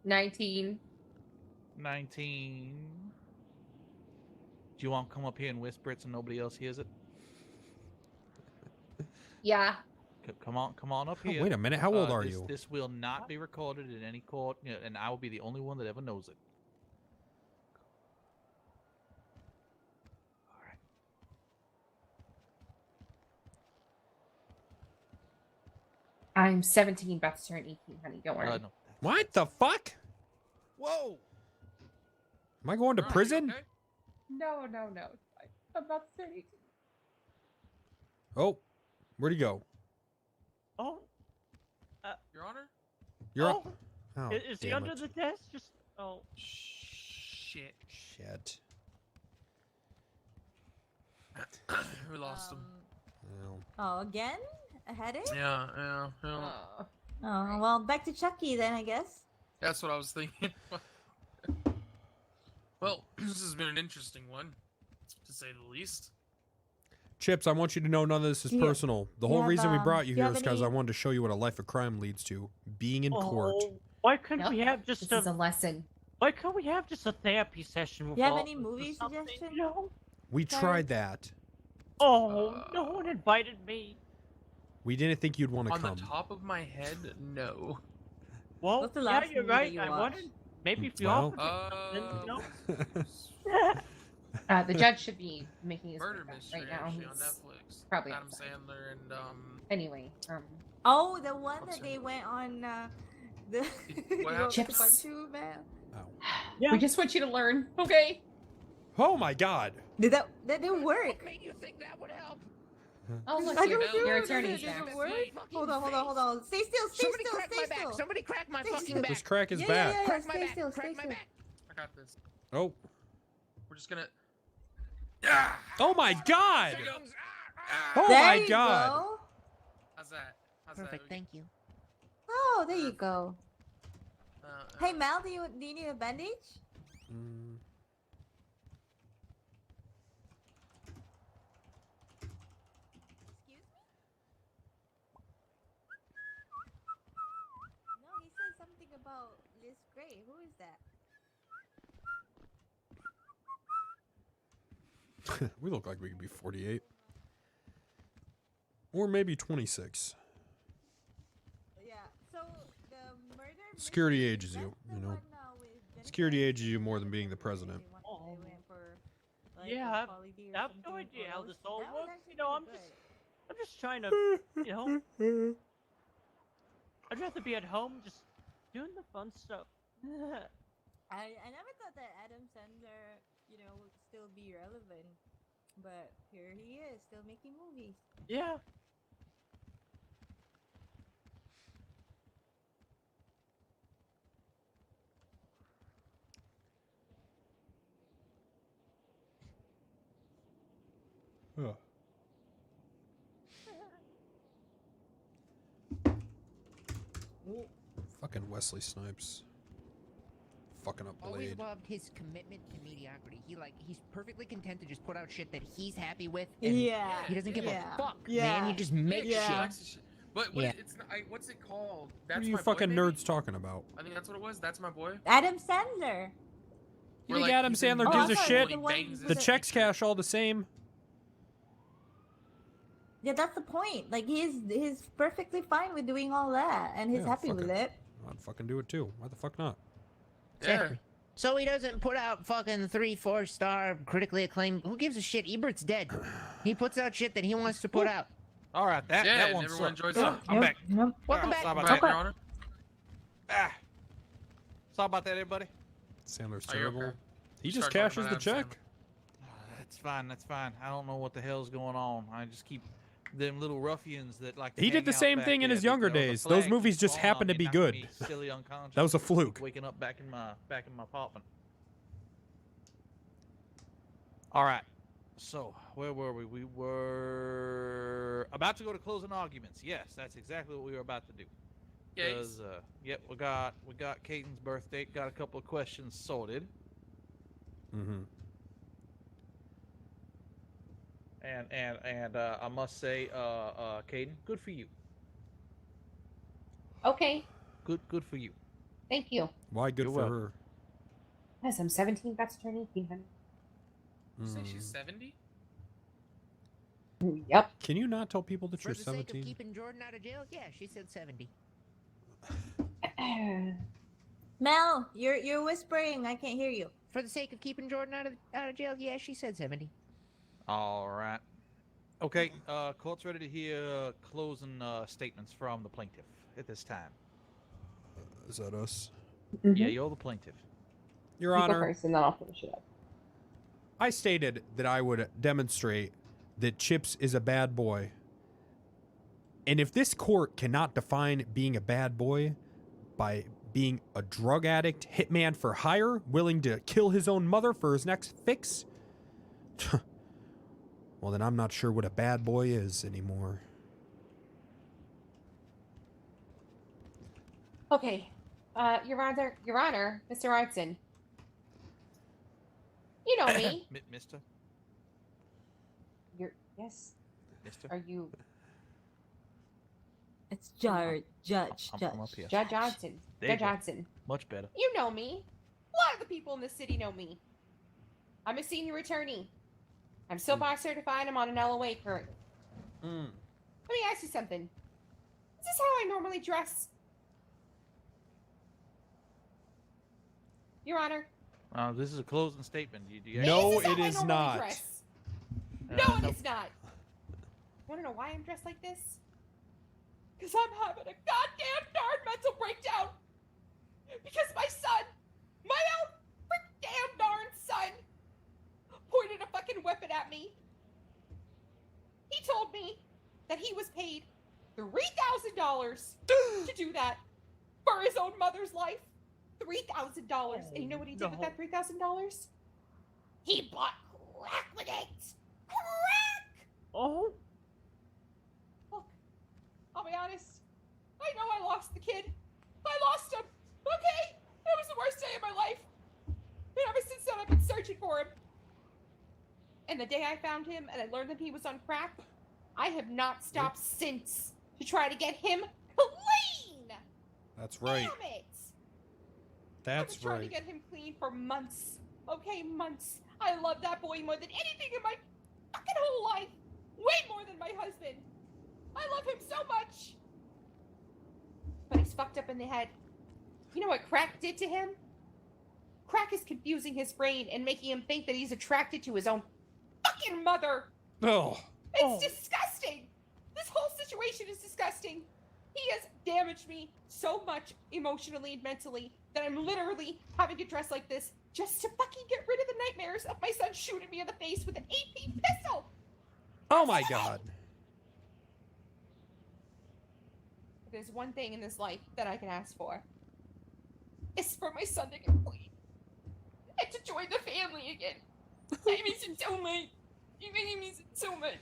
19. 19. Do you want to come up here and whisper it so nobody else hears it? Yeah. Come on up Oh, here. wait a minute. How old are you? This will not be recorded in any court, and I will be the only one that ever knows it. All right. I'm 17, about to turn 18, honey. Don't worry. No. What the fuck? Whoa! Am I going to Ron, are you prison? okay? No. It's fine. I'm about to turn 18. Oh, where'd he go? Oh, Your Honor? You're oh, Oh, is he damn under it. the desk? Just oh. Shit. Shit. We lost him. Well, Oh, again? A headache? Yeah. Oh, well, back to Chucky then, I guess. That's what I was thinking. Well, this has been an interesting one, to say the least. Chips, I want you to know none of this is Do you- personal. The do you whole have, reason we brought you do you here have is because any- I wanted to show you what a life of crime leads to. Being in court. Oh, why couldn't Yep. we have just This is a lesson. Why can't we have just a therapy session with You have all any of us or movie something, suggestions? you know? We Sorry. tried that. Oh, no one invited me. We didn't think you'd want to On come. the top of my head, no. Well, What's the yeah, last you're movie right. that you I watched? wondered. Maybe if you Well- offered it, then, you know. The judge should be making his Murder work mystery right now. actually on He's Netflix. probably Adam outside. Sandler and Anyway, Oh, the one What's that her they name? went on the What road happened? Chips. fun to, man. Yeah. we just want you to learn, okay? Oh my god. Did that didn't work? made you think that would help? Oh, look, I your, don't know. your Did attorney's it back. didn't work? Fucking Hold on. Stay still, stay Somebody still, crack stay my still. back. Somebody crack my Stay fucking still. back. Just crack his Yeah, back. yeah, Crack my stay back. still, Crack stay my still. back. I got this. Oh. We're just gonna. Oh my god. Chickens. Oh There my you god. go. How's that? Perfect, thank you. Oh, there you go. Uh, Hey Mal, do you need a bandage? Mm, Excuse me? No, he said something about Liz Gray. Who is that? we look like we could be 48. Or maybe 26. Yeah. So the murder. Security mystery, ages you, that's the you know. one, with Jennifer Security ages you Aniston more and than being the they president. went- they went for, like, Yeah, a I've- poly D or I have no something idea for how those. this all That was works. actually You know, I'm pretty just trying to, you know, I'd rather be at home just doing the fun stuff. I never thought that Adam Sandler, would still be relevant, but here he is, still making movies. Yeah. Ugh. Fucking Wesley Snipes. Fucking up Always Blade. loved his commitment to mediocrity. He's perfectly content to just put out shit that he's happy with. And Yeah. He doesn't give yeah. a fuck, yeah. man. He just makes Yeah. He shit. likes the shit. But Yeah. it's not, what's it called? What That's are you my boy, fucking maybe? nerds talking about? I think that's what it was. That's my boy. Adam Sandler. You Where, think Adam he's in Sandler Oh, gives I a thought shit? the one Bangs with The his checks teacher. cash all the same. Yeah, that's the point. Like he's perfectly fine with doing all that, and he's Yeah, happy fuck with it. it. I'd fucking do it too. Why the fuck not? Yeah. Exactly. So he doesn't put out fucking 3-4 star critically acclaimed. Who gives a shit? Ebert's dead. He puts out shit that he wants to put out. All right, that Yeah, that and one everyone sucked. enjoys it. I'm back. Yep. Welcome Oh, back. sorry about Right, that. Your Honor? Sorry about that, everybody. Sandler's Are you terrible. okay? He just Start talking cashes the about Adam check. That's fine. That's fine. I don't know what the hell's going on. I just keep them little ruffians that like. To He did hang the out same back thing in there, his but, younger the days. flag Those movies keeps just falling happen on to me, be knocking good. me silly unconscious. That was a Keep fluke. Waking up back in my popping. All right. So where were we? We were about to go to closing arguments. Yes, that's exactly what we were about to do. Yeah, Because yep, we got Caden's birthday. Got a couple of questions sorted. Mm-hmm. And I must say, Caden, good for you. Okay, Good for you. thank you. Why good You're for welcome. her? Yes, I'm 17, about to turn 18, honey. You say she's 70? Yep. Can you not tell people that For you're the sake of 17? keeping Jordan out of jail, yeah, she said 70. Mel, you're whispering. I can't hear you. For the sake of keeping Jordan out of jail, yeah, she said 70. All right. Okay, court's ready to hear closing statements from the plaintiff at this time. Is that us? Yeah, you're the plaintiff. Your You go Honor, first, and then I'll finish it up. I stated that I would demonstrate that Chips is a bad boy. And if this court cannot define being a bad boy by being a drug addict, hitman for hire, willing to kill his own mother for his next fix, well, then I'm not sure what a bad boy is anymore. Okay, Your Honor, Mr. Artson. You know me. Mister? Yes. Mister? Are you It's Judge. I'm up here. Judge Johnson? There you Judge go. Johnson. Much better. You know me. A lot of the people in the city know me. I'm a senior attorney. I'm still bar certified. I'm on an LOA currently. Let me ask you something. Is this how I normally dress? Your Honor. This is a closing statement. Do you No, Is this how it I is normally not. dress? No, it no. is not. Want to know why I'm dressed like this? Because I'm having a goddamn darn mental breakdown. Because my son, my own frick damn darn son, pointed a fucking weapon at me. He told me that he was paid $3,000 to do that for his own mother's life. $3,000. And you know what he did with that $3,000? He bought crack with it. Crack! Oh, Look, I'll be honest. I know I lost the kid. I lost him. Okay? It was the worst day of my life. And ever since then, I've been searching for him. And the day I found him and I learned that he was on crack, I have not stopped since to try to get him clean. That's right. Damn it. That's I've been trying to right. get him clean for months. Okay, months. I love that boy more than anything in my fucking whole life. Way more than my husband. I love him so much. But he's fucked up in the head. You know what crack did to him? Crack is confusing his brain and making him think that he's attracted to his own fucking mother. Oh. It's disgusting. This whole situation is disgusting. He has damaged me so much emotionally and mentally that I'm literally having to dress like this just to fucking get rid of the nightmares of my son shooting me in the face with an AP pistol. Oh my god. If there's one thing in this life that I can ask for, it's for my son to get clean and to join the family again. I miss him so much. I miss him so much.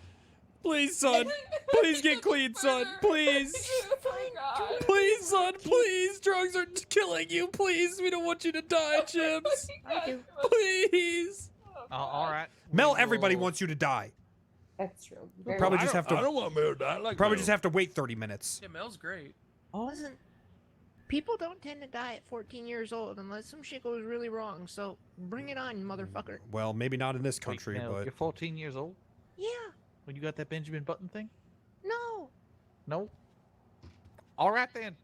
Please, son. Please get clean, son. Please. Oh, God. Please, son. Please. Drugs are killing you. Please. We don't want you to die, Chips. I do. Please. All right. Mel, We everybody will- wants you to die. That's true. We'll probably I just don't- have to. I don't want Mel to die. I like Probably Mel. just have to wait 30 minutes. Yeah, Mel's great. Wasn't. People don't tend to die at 14 years old unless some shit goes really wrong. So bring it on, you motherfucker. Well, maybe not in this Wait, country, Mel, but you're 14 years old Yeah. when you got that Benjamin Button thing? No. No. All right then.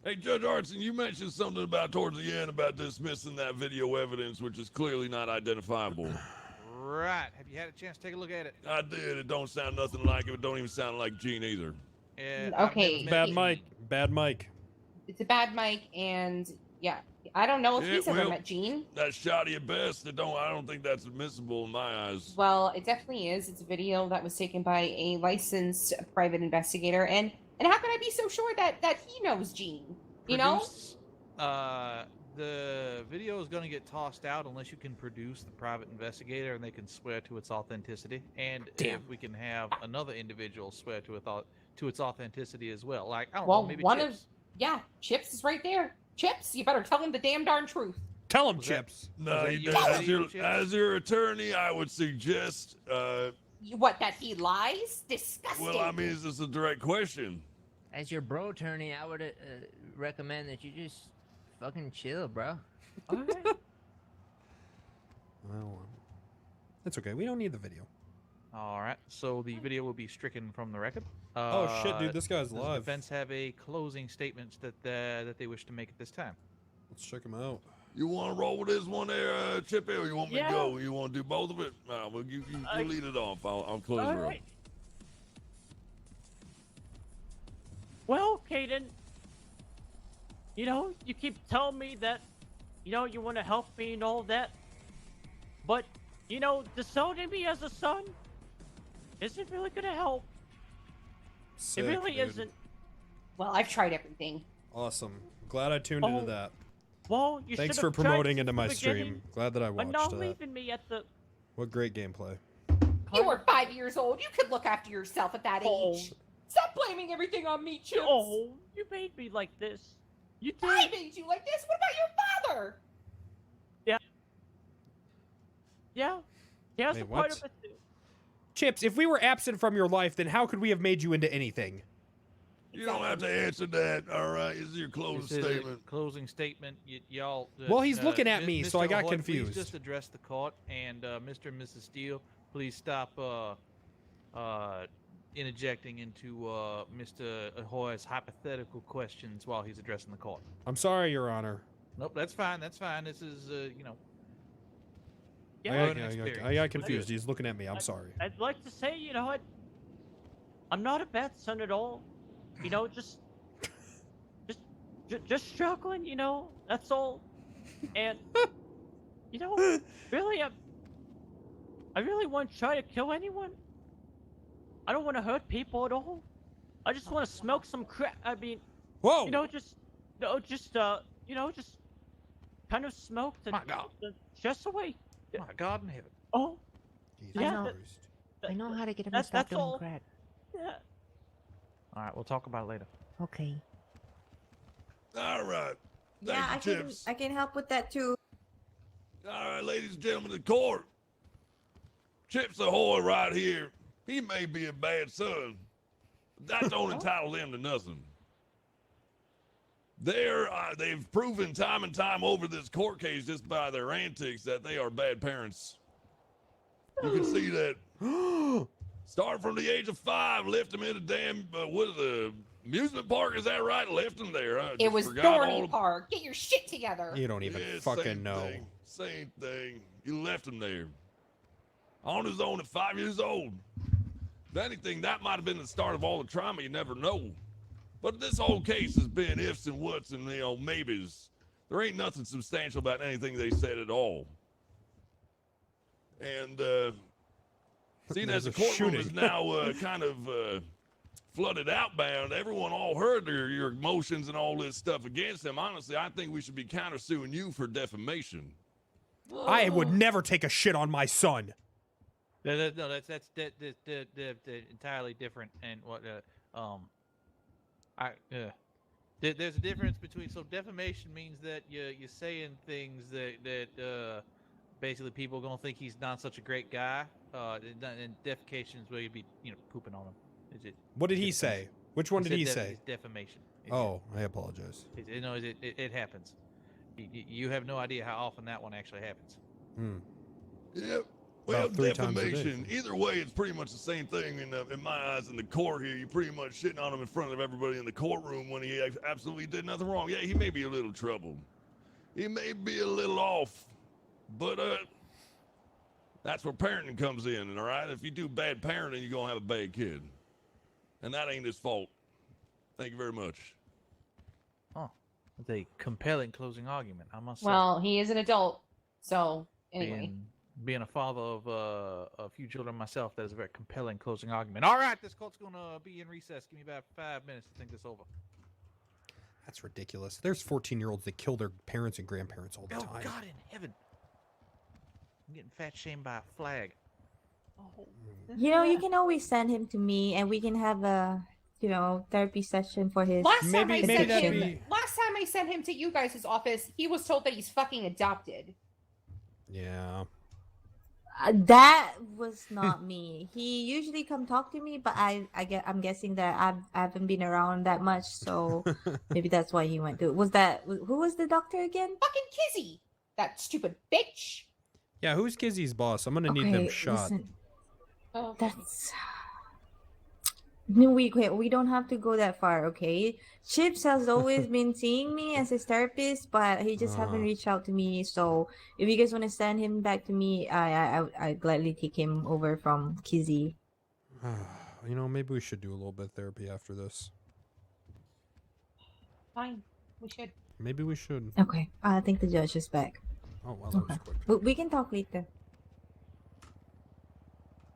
Hey, Judge Artson, you mentioned something about towards the end about dismissing that video evidence, which is clearly not identifiable. Right. Have you had a chance to take a look at it? I did. It don't sound nothing like it. It don't even sound like Gene either. Yeah, Okay. I've never bad met mic. Gene. Bad mic. It's a bad mic, and yeah, I don't know if Yeah, he's ever well- met Gene. That's shoddy at best. I don't think that's admissible in my eyes. Well, it definitely is. It's a video that was taken by a licensed private investigator, and how can I be so sure that he knows Gene? You know? Produce- the video is going to get tossed out unless you can produce the private investigator and they can swear to its authenticity, and Damn. if we can have another individual swear to its authenticity as well. Like, I don't Well, know, maybe one Chips. of yeah, Chips is right there. Chips, you better tell him the damn darn truth. Tell him, Was that- Chips. No, that you your as video, your, Chips? as your attorney, I would suggest. What, that he lies? Disgusting. Well, I mean, is this a direct question? As your bro attorney, I would recommend that you just fucking chill, bro. Okay. Well, it's okay. We don't need the video. All right, so the video will be stricken from the record. Oh shit, dude, this guy's Does the live. defense have a closing statement that they wish to make at this time? Let's check him out. You want to roll with this one there, Chippy, or you want me Yeah. to go? You want to do both of it? Well, you lead it off. I'll close All her up. right. Well, Caden, you know, you keep telling me that, you know, you want to help me and all that, but, you know, disowning me as a son isn't really going to help. Sick, it really dude. isn't. Well, I've tried everything. Awesome. Glad I tuned into Oh, that. Well, you Thanks should for have tried promoting since into the my beginning, stream. Glad that I but watched not that. leaving me at the. What great gameplay. You were 5 years old. You could look after yourself at that Oh. age. Stop blaming everything on me, Chips. Oh, you made me like this. You did. I made you like this. What about your father? Yeah. Yeah, that's Wait, a part what? of it too. Chips, if we were absent from your life, then how could we have made you into anything? You don't have to answer that. All right, this is your closing This is a statement. closing statement. Y'all. Well, he's looking at me, so I Mr. got Ahoy, confused. Please just address the court, and Mr. and Mrs. Steele, please stop interjecting into Mr. Ahoy's hypothetical questions while he's addressing the court. I'm sorry, Your Honor. Nope, that's fine. That's fine. This is, you know. Yeah. learning experience. I got confused. He's looking at me. I'm sorry. I'd like to say, you know what? I'm not a bad son at all. You know, just struggling. You know, that's all. And you know, really, I really want to try to kill anyone. I don't want to hurt people at all. I just want to smoke some crack. I mean, Whoa! you know, just kind of smoke the, My God. the stress away. My God in heaven. Oh, Jesus yeah, Christ. I know how to get him to That's- stop that's doing all. crack. yeah. All right, we'll talk about it later. Okay. All right. Thank Yeah, you, Chips. I can help with that too. All right, ladies and gentlemen of the court. Chips Ahoy right here. He may be a bad son, but that don't entitle him to nothing. They've proven time and time over this court case just by their antics that they are bad parents. You can see that. Starting from the age of 5, left him in a damn, amusement park, is that right? Left him there. Huh? It Just was forgot all Thorny the- Park. Get your shit together. You don't even Yeah, fucking same know. Thing, same thing. You left him there. On his own at 5 years old. If anything, that might have been the start of all the trauma, you never know. But this whole case has been ifs and whats and, maybes. There ain't nothing substantial about anything they said at all. And, seeing as There's the a courtroom shooting. is now kind of flooded outbound, everyone all heard your emotions and all this stuff against them. Honestly, I think we should be countersuing you for defamation. I would never take a shit on my son. No, that's entirely different. And what there's a difference between, so defamation means that you're saying things that basically people are gonna think he's not such a great guy. And defecation is where you'd be pooping on him. Is it? What did he say? Which one did he say? It's defamation. Oh, I apologize. It happens. You have no idea how often that one actually happens. Hmm. Yeah. Well, About 3 times a day. defamation. Either way, it's pretty much the same thing in my eyes in the court here. You're pretty much shitting on him in front of everybody in the courtroom when he absolutely did nothing wrong. Yeah, he may be a little troubled. He may be a little off. But that's where parenting comes in, all right? If you do bad parenting, you're going to have a bad kid. And that ain't his fault. Thank you very much. Oh, that's a compelling closing argument, I must say. Well, he is an adult, so anyway. Being a father of a few children myself, that is a very compelling closing argument. All right, this court's going to be in recess. Give me about 5 minutes to think this over. That's ridiculous. There's 14-year-olds that kill their parents and grandparents all the Oh, time. God in heaven. I'm getting fat shamed by a flag. You know, you can always send him to me, and we can have a therapy session for his. Last time Maybe I sent that'd him, be- last time I sent him to you guys' office, he was told that he's fucking adopted. Yeah. That was not me. He usually come talk to me, but I'm guessing that I haven't been around that much, so maybe that's why he went to. Who was the doctor again? Fucking Kizzy, that stupid bitch. Yeah, who's Kizzy's boss? I'm gonna need them shot. Listen, Oh, that's. No, we don't have to go that far, okay? Chips has always been seeing me as his therapist, but he just haven't reached out to me. So if you guys want to send him back to me, I gladly take him over from Kizzy. Maybe we should do a little bit of therapy after this. fine. We should. Maybe we should. Okay, I think the judge is back. Oh, well, that was quick. But we can talk later.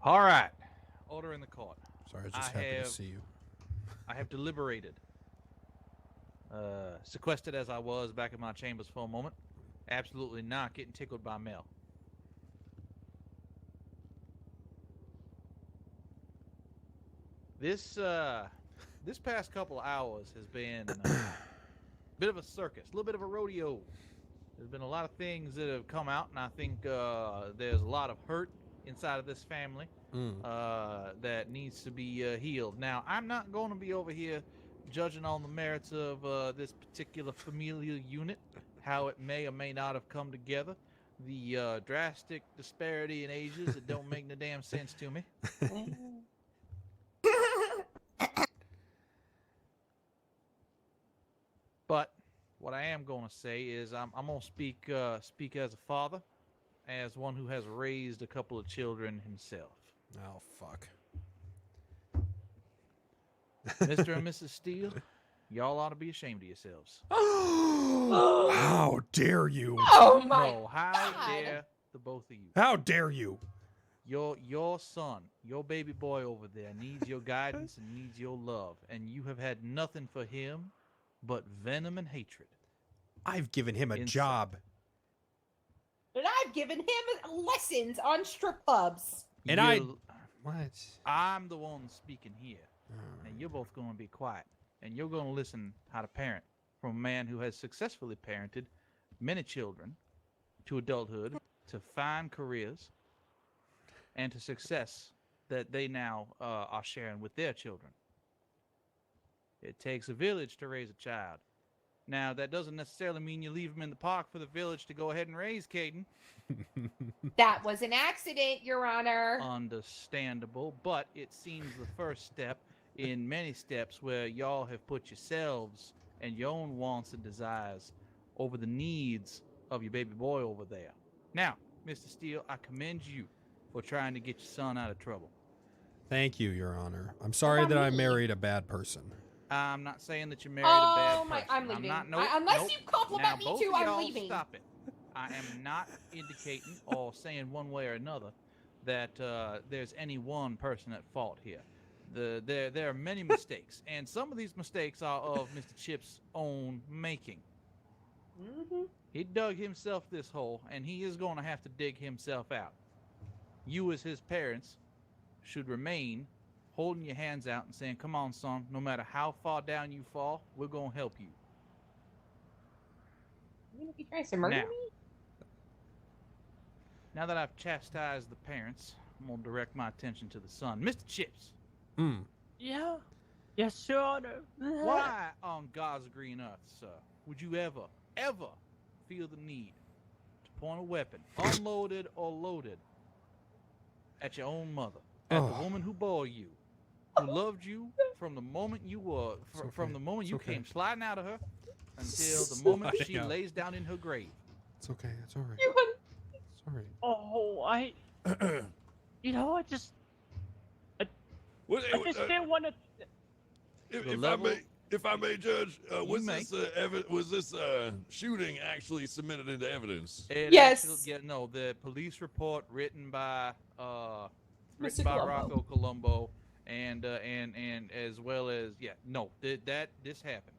All right. Order in the court. Sorry, I was just happy to see you. I have deliberated. Sequestered as I was back in my chambers for a moment, absolutely not getting tickled by Mel. This past couple of hours has been a bit of a circus, a little bit of a rodeo. There's been a lot of things that have come out, and I think there's a lot of hurt inside of this family that needs to be healed. Now, I'm not going to be over here judging on the merits of this particular familial unit, how it may or may not have come together, the drastic disparity in ages that don't make no damn sense to me. But what I am going to say is I'm going to speak as a father, as one who has raised a couple of children himself. Oh, fuck. Mr. and Mrs. Steele, y'all ought to be ashamed of yourselves. How dare you? Oh my No, how God. dare the both of you? How dare you? Your son, your baby boy over there needs your guidance and needs your love, and you have had nothing for him but venom and hatred. I've given him a Inside. job. And I've given him lessons on strip clubs. And What? I'm the one speaking here, and you're both going to be quiet, and you're going to listen how to parent from a man who has successfully parented many children to adulthood, to fine careers, and to success that they now are sharing with their children. It takes a village to raise a child. Now, that doesn't necessarily mean you leave them in the park for the village to go ahead and raise, Caden. That was an accident, Your Honor. Understandable, but it seems the first step in many steps where y'all have put yourselves and your own wants and desires over the needs of your baby boy over there. Now, Mr. Steele, I commend you for trying to get your son out of trouble. Thank you, Your Honor. I'm sorry that I married a bad person. I'm not saying that you married a bad person. my! I'm leaving. not, Unless you compliment now, me both too, of I'm y'all leaving. Stop it. I am not indicating or saying one way or another that there's any one person at fault here. There are many mistakes, and some of these mistakes are of Mr. Chip's own making. Mm-hmm. He dug himself this hole, and he is going to have to dig himself out. You, as his parents, should remain holding your hands out and saying, "Come on, son, no matter how far down you fall, we're going to help you." He tries to murder Now. me? Now that I've chastised the parents, I'm going to direct my attention to the son. Mr. Chips, Yeah. Yes, Your Honor. why on God's green earth, sir, would you ever feel the need to point a weapon, unloaded or loaded, at your own mother, at the woman who bore you, who loved you from the moment you were, from the moment you came sliding out of her until the moment she Sliding out. lays down in her grave? It's okay. It's all right. Sorry. Oh, I just still want to. If I may, Judge, was may. this shooting actually submitted into evidence? Yes. The police report written by Mr. Colombo. Rocco Colombo and as well as this happened.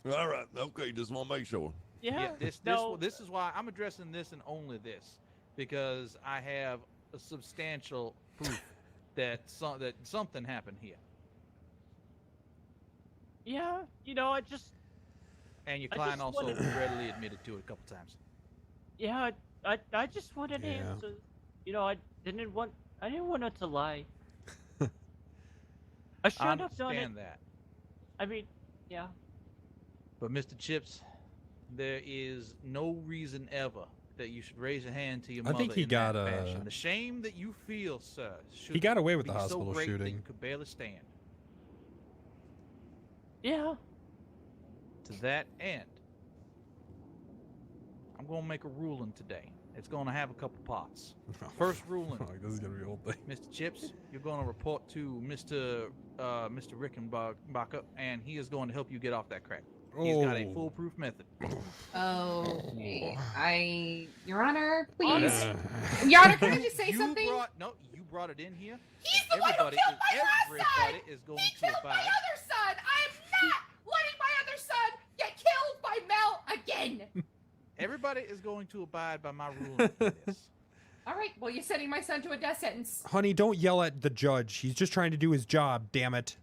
All right, okay, just want to make sure. Yeah. This is why I'm addressing this and only this, because I have a substantial proof that something happened here. Yeah, you know, I just And your I client just also wanted- readily admitted to it a couple times. yeah, I just wanted Yeah. answers. You know, I didn't want her to lie. I should I have done it. understand that. I mean, yeah. But Mr. Chips, there is no reason ever that you should raise a hand to your I mother think he in got, that fashion. The shame that you feel, sir, should got away with be the hospital so great that shooting. you could barely stand. Yeah. To that end, I'm going to make a ruling today. It's going to have a couple parts. First ruling, This is gonna be a whole thing. Mr. Chips, you're going to report to Mr. Rickenbacker, and he is going to help you get off that crack. He's got a Oh. foolproof method. Okay. Your Honor, please. Honest. Your Honor, can I just say you something? You brought it in here. He's and the one who everybody killed my last son! everybody is going He to killed my abide. other son! I am not letting my other son get killed by Mel again! Everybody is going to abide by my ruling for this. All right, well, you're sending my son to a death sentence. Honey, don't yell at the judge. He's just trying to do his job, damn it.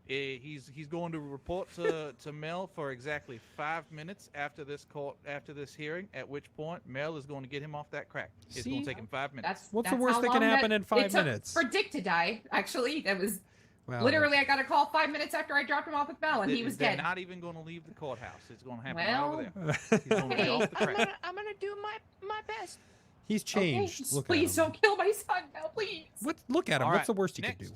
He's going to report to Mel for exactly 5 minutes after this hearing. At which point, Mel is going to get him off that crack. It's going See? to take him 5 minutes. What's the That's worst how that can long happen in 5 it took minutes? For Dick to die, actually. That was Well, literally, I got a call 5 minutes after I dropped him off with Mel, and he was They're dead. not even going to leave the courthouse. It's going to happen Well, right over there. He's going to be off the crack. I'm gonna do my best. He's changed. Okay, Look please at him. don't kill my son, Mel, please. Look at him. All What's right, the worst he next. could do?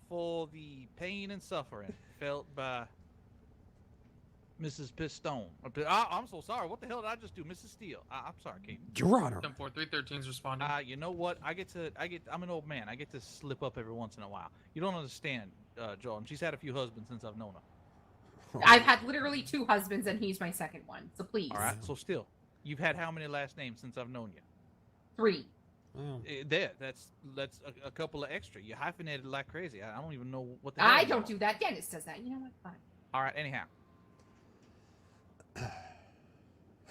For the pain and suffering felt by Mrs. Pistone. I'm so sorry. What the hell did I just do, Mrs. Steele? I'm sorry, Kate. Your Honor. 10-4-313's responding. You know what? I'm an old man. I get to slip up every once in a while. You don't understand, Jordan. She's had a few husbands since I've known her. I've had literally 2 husbands, and he's my second one, so please. All right. So still, you've had how many last names since I've known you? 3. Oh. That's a couple of extra. You hyphenated like crazy. I don't even know what the hell I you don't are. do that. Dennis does that. You know what? Fine. All right. Anyhow,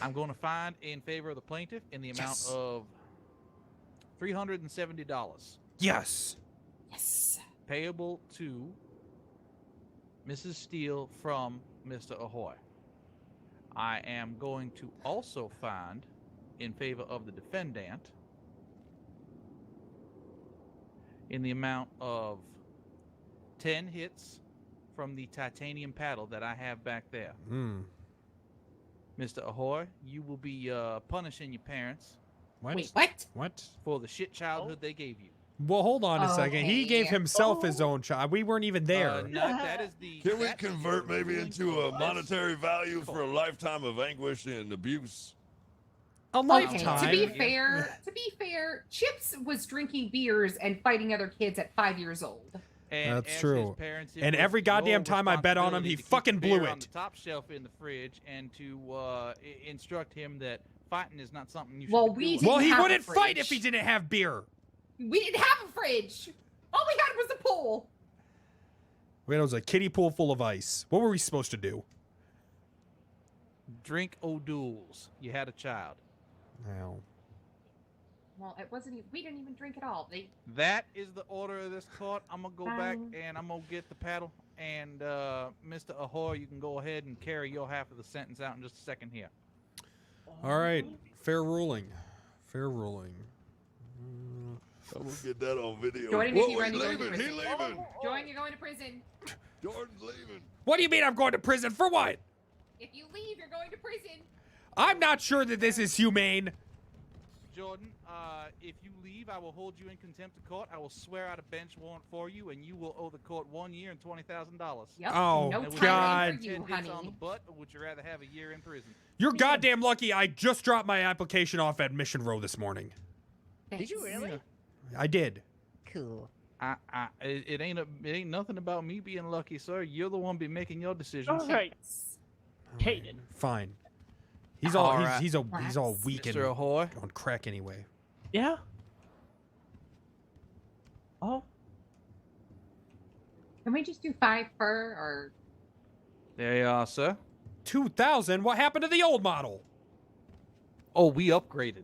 I'm going to find in favor of the plaintiff in the amount Yes. of $370 Yes. Yes. payable to Mrs. Steele from Mr. Ahoy. I am going to also find in favor of the defendant in the amount of 10 hits from the titanium paddle that I have back there. Hmm. Mr. Ahoy, you will be punishing your parents What? Wait, what? What? for the shit childhood they gave you. Well, hold on a second. He gave Okay. himself his own child. We weren't even there. No, that is the. Can we that's the convert maybe ruling into a for this. monetary value for a lifetime of anguish and abuse? A Okay, lifetime. to be fair, Chips was drinking beers and fighting other kids at 5 years old. And That's as his true. parents, it And was every goddamn your time I bet on him, he responsibility to keep fucking the blew beer on it. the top shelf in the fridge and to instruct him that fighting is not something you should Well, be we doing. didn't Well, he have a wouldn't fight if fridge. he didn't have beer. We didn't have a fridge. All we had was a pool. Wait, it was a kiddie pool full of ice. What were we supposed to do? Drink O'Doul's. You had a child. Well, Well, it wasn't. We didn't even drink at all. That is the order of this court. I'm gonna go back Fine. and I'm gonna get the paddle. And Mr. Ahoy, you can go ahead and carry your half of the sentence out in just a second here. all right. Fair ruling. Fair ruling. I'm gonna get that on video. Jordan, Whoa, if you he's run, you're going to leaving. He prison. leaving. Join, you're going to prison. Jordan's leaving. What do you mean I'm going to prison for what? If you leave, you're going to prison. I'm not sure that this is humane. Jordan, if you leave, I will hold you in contempt of court. I will swear out a bench warrant for you, and you will owe the court 1 year and $20,000. Yep. Oh, no And would you time rather for you, 10 hits on the honey. butt, or would you rather have a year in prison? You're goddamn lucky I just dropped my application off at Mission Row this morning. Did you really? I did. Cool. It ain't nothing about me being lucky, sir. You're the one be making your decisions. All right. All Kaden. right, fine. He's all All he's all weak and Mr. Ahoy. on crack anyway. Yeah. Oh. Can we just do 5 per or? There you are, sir. 2000. What happened to the old model? Oh, we upgraded.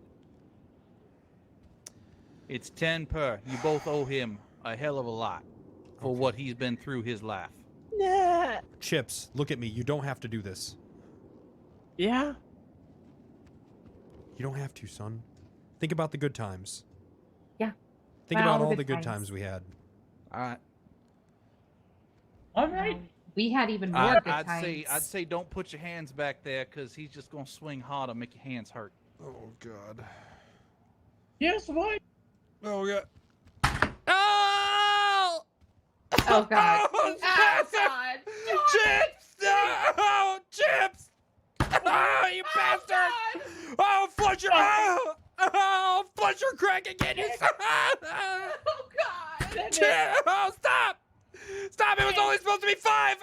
It's 10 per. You both owe him a hell of a lot. for what he's been through his life. Nah. Chips, look at me. You don't have to do this. Yeah. You don't have to, son. Think about the good times. Yeah. Think About about all all the the good good times. times we had. All right. All right. We had even more good I'd times. say don't put your hands back there, because he's just gonna swing hard and make your hands hurt. Oh God. Yes, what? Oh God. Oh! Oh God. Oh, Oh God. Chips! No! Chips! Oh, you bastard! Oh, flush your... Oh, flush your crack again, you son! Oh God. Chips! Oh, stop! Stop! It was only supposed to be 5!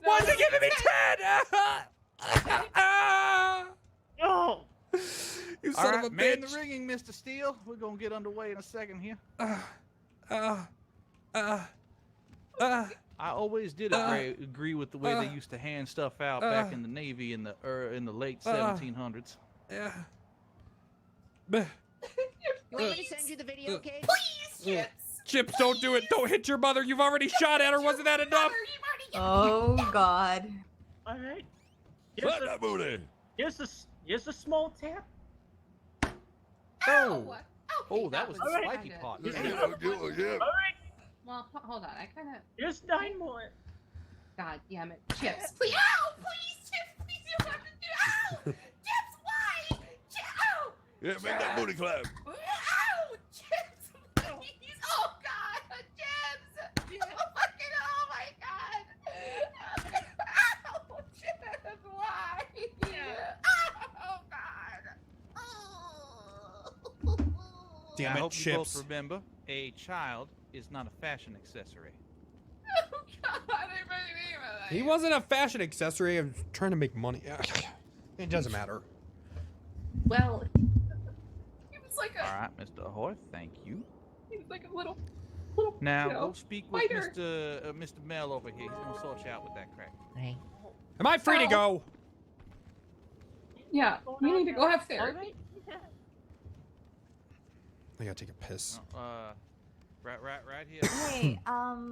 Why is it giving me 10? Oh. You All son right, of a man bitch! the ringing, Mr. Steele. We're gonna get underway in a second here. I always did agree with the way they used to hand stuff out back in the Navy in the late 1700s. Yeah. You want me to send you the video, Kate? Please, Chips. Chips, don't do it! Don't hit your mother! You've already shot at her! Wasn't that enough? Oh God. All right. Slap that booty. Here's a small tap. Oh. Oh, that was the Alright. spiky part. Yeah. Alright, Well, hold on. I kind of. here's 9 more. God damn it, Chips. Please. Ow! Please, Chips. Please, you don't have to do. Ow! Chips, why? Ow! Yeah, make that booty clap. Ow! Chips, please. Oh God, Chips. Oh my God. Ow! Chips, why? Oh God. Oh. Damn I it, hope you both Chips. remember, a child is not a fashion accessory. Oh God, I really mean that. He wasn't a fashion accessory. I'm trying to make money. It doesn't matter. Well, he was like All right, Mr. Ahoy, thank you. he was like a little. Now, you know, go speak with fighter. Mr. Mel over here. He's gonna sort you out with that crack. Hey. Am I free to go? Yeah, you need to go have All therapy. right. I gotta take a piss. Right here. Hey,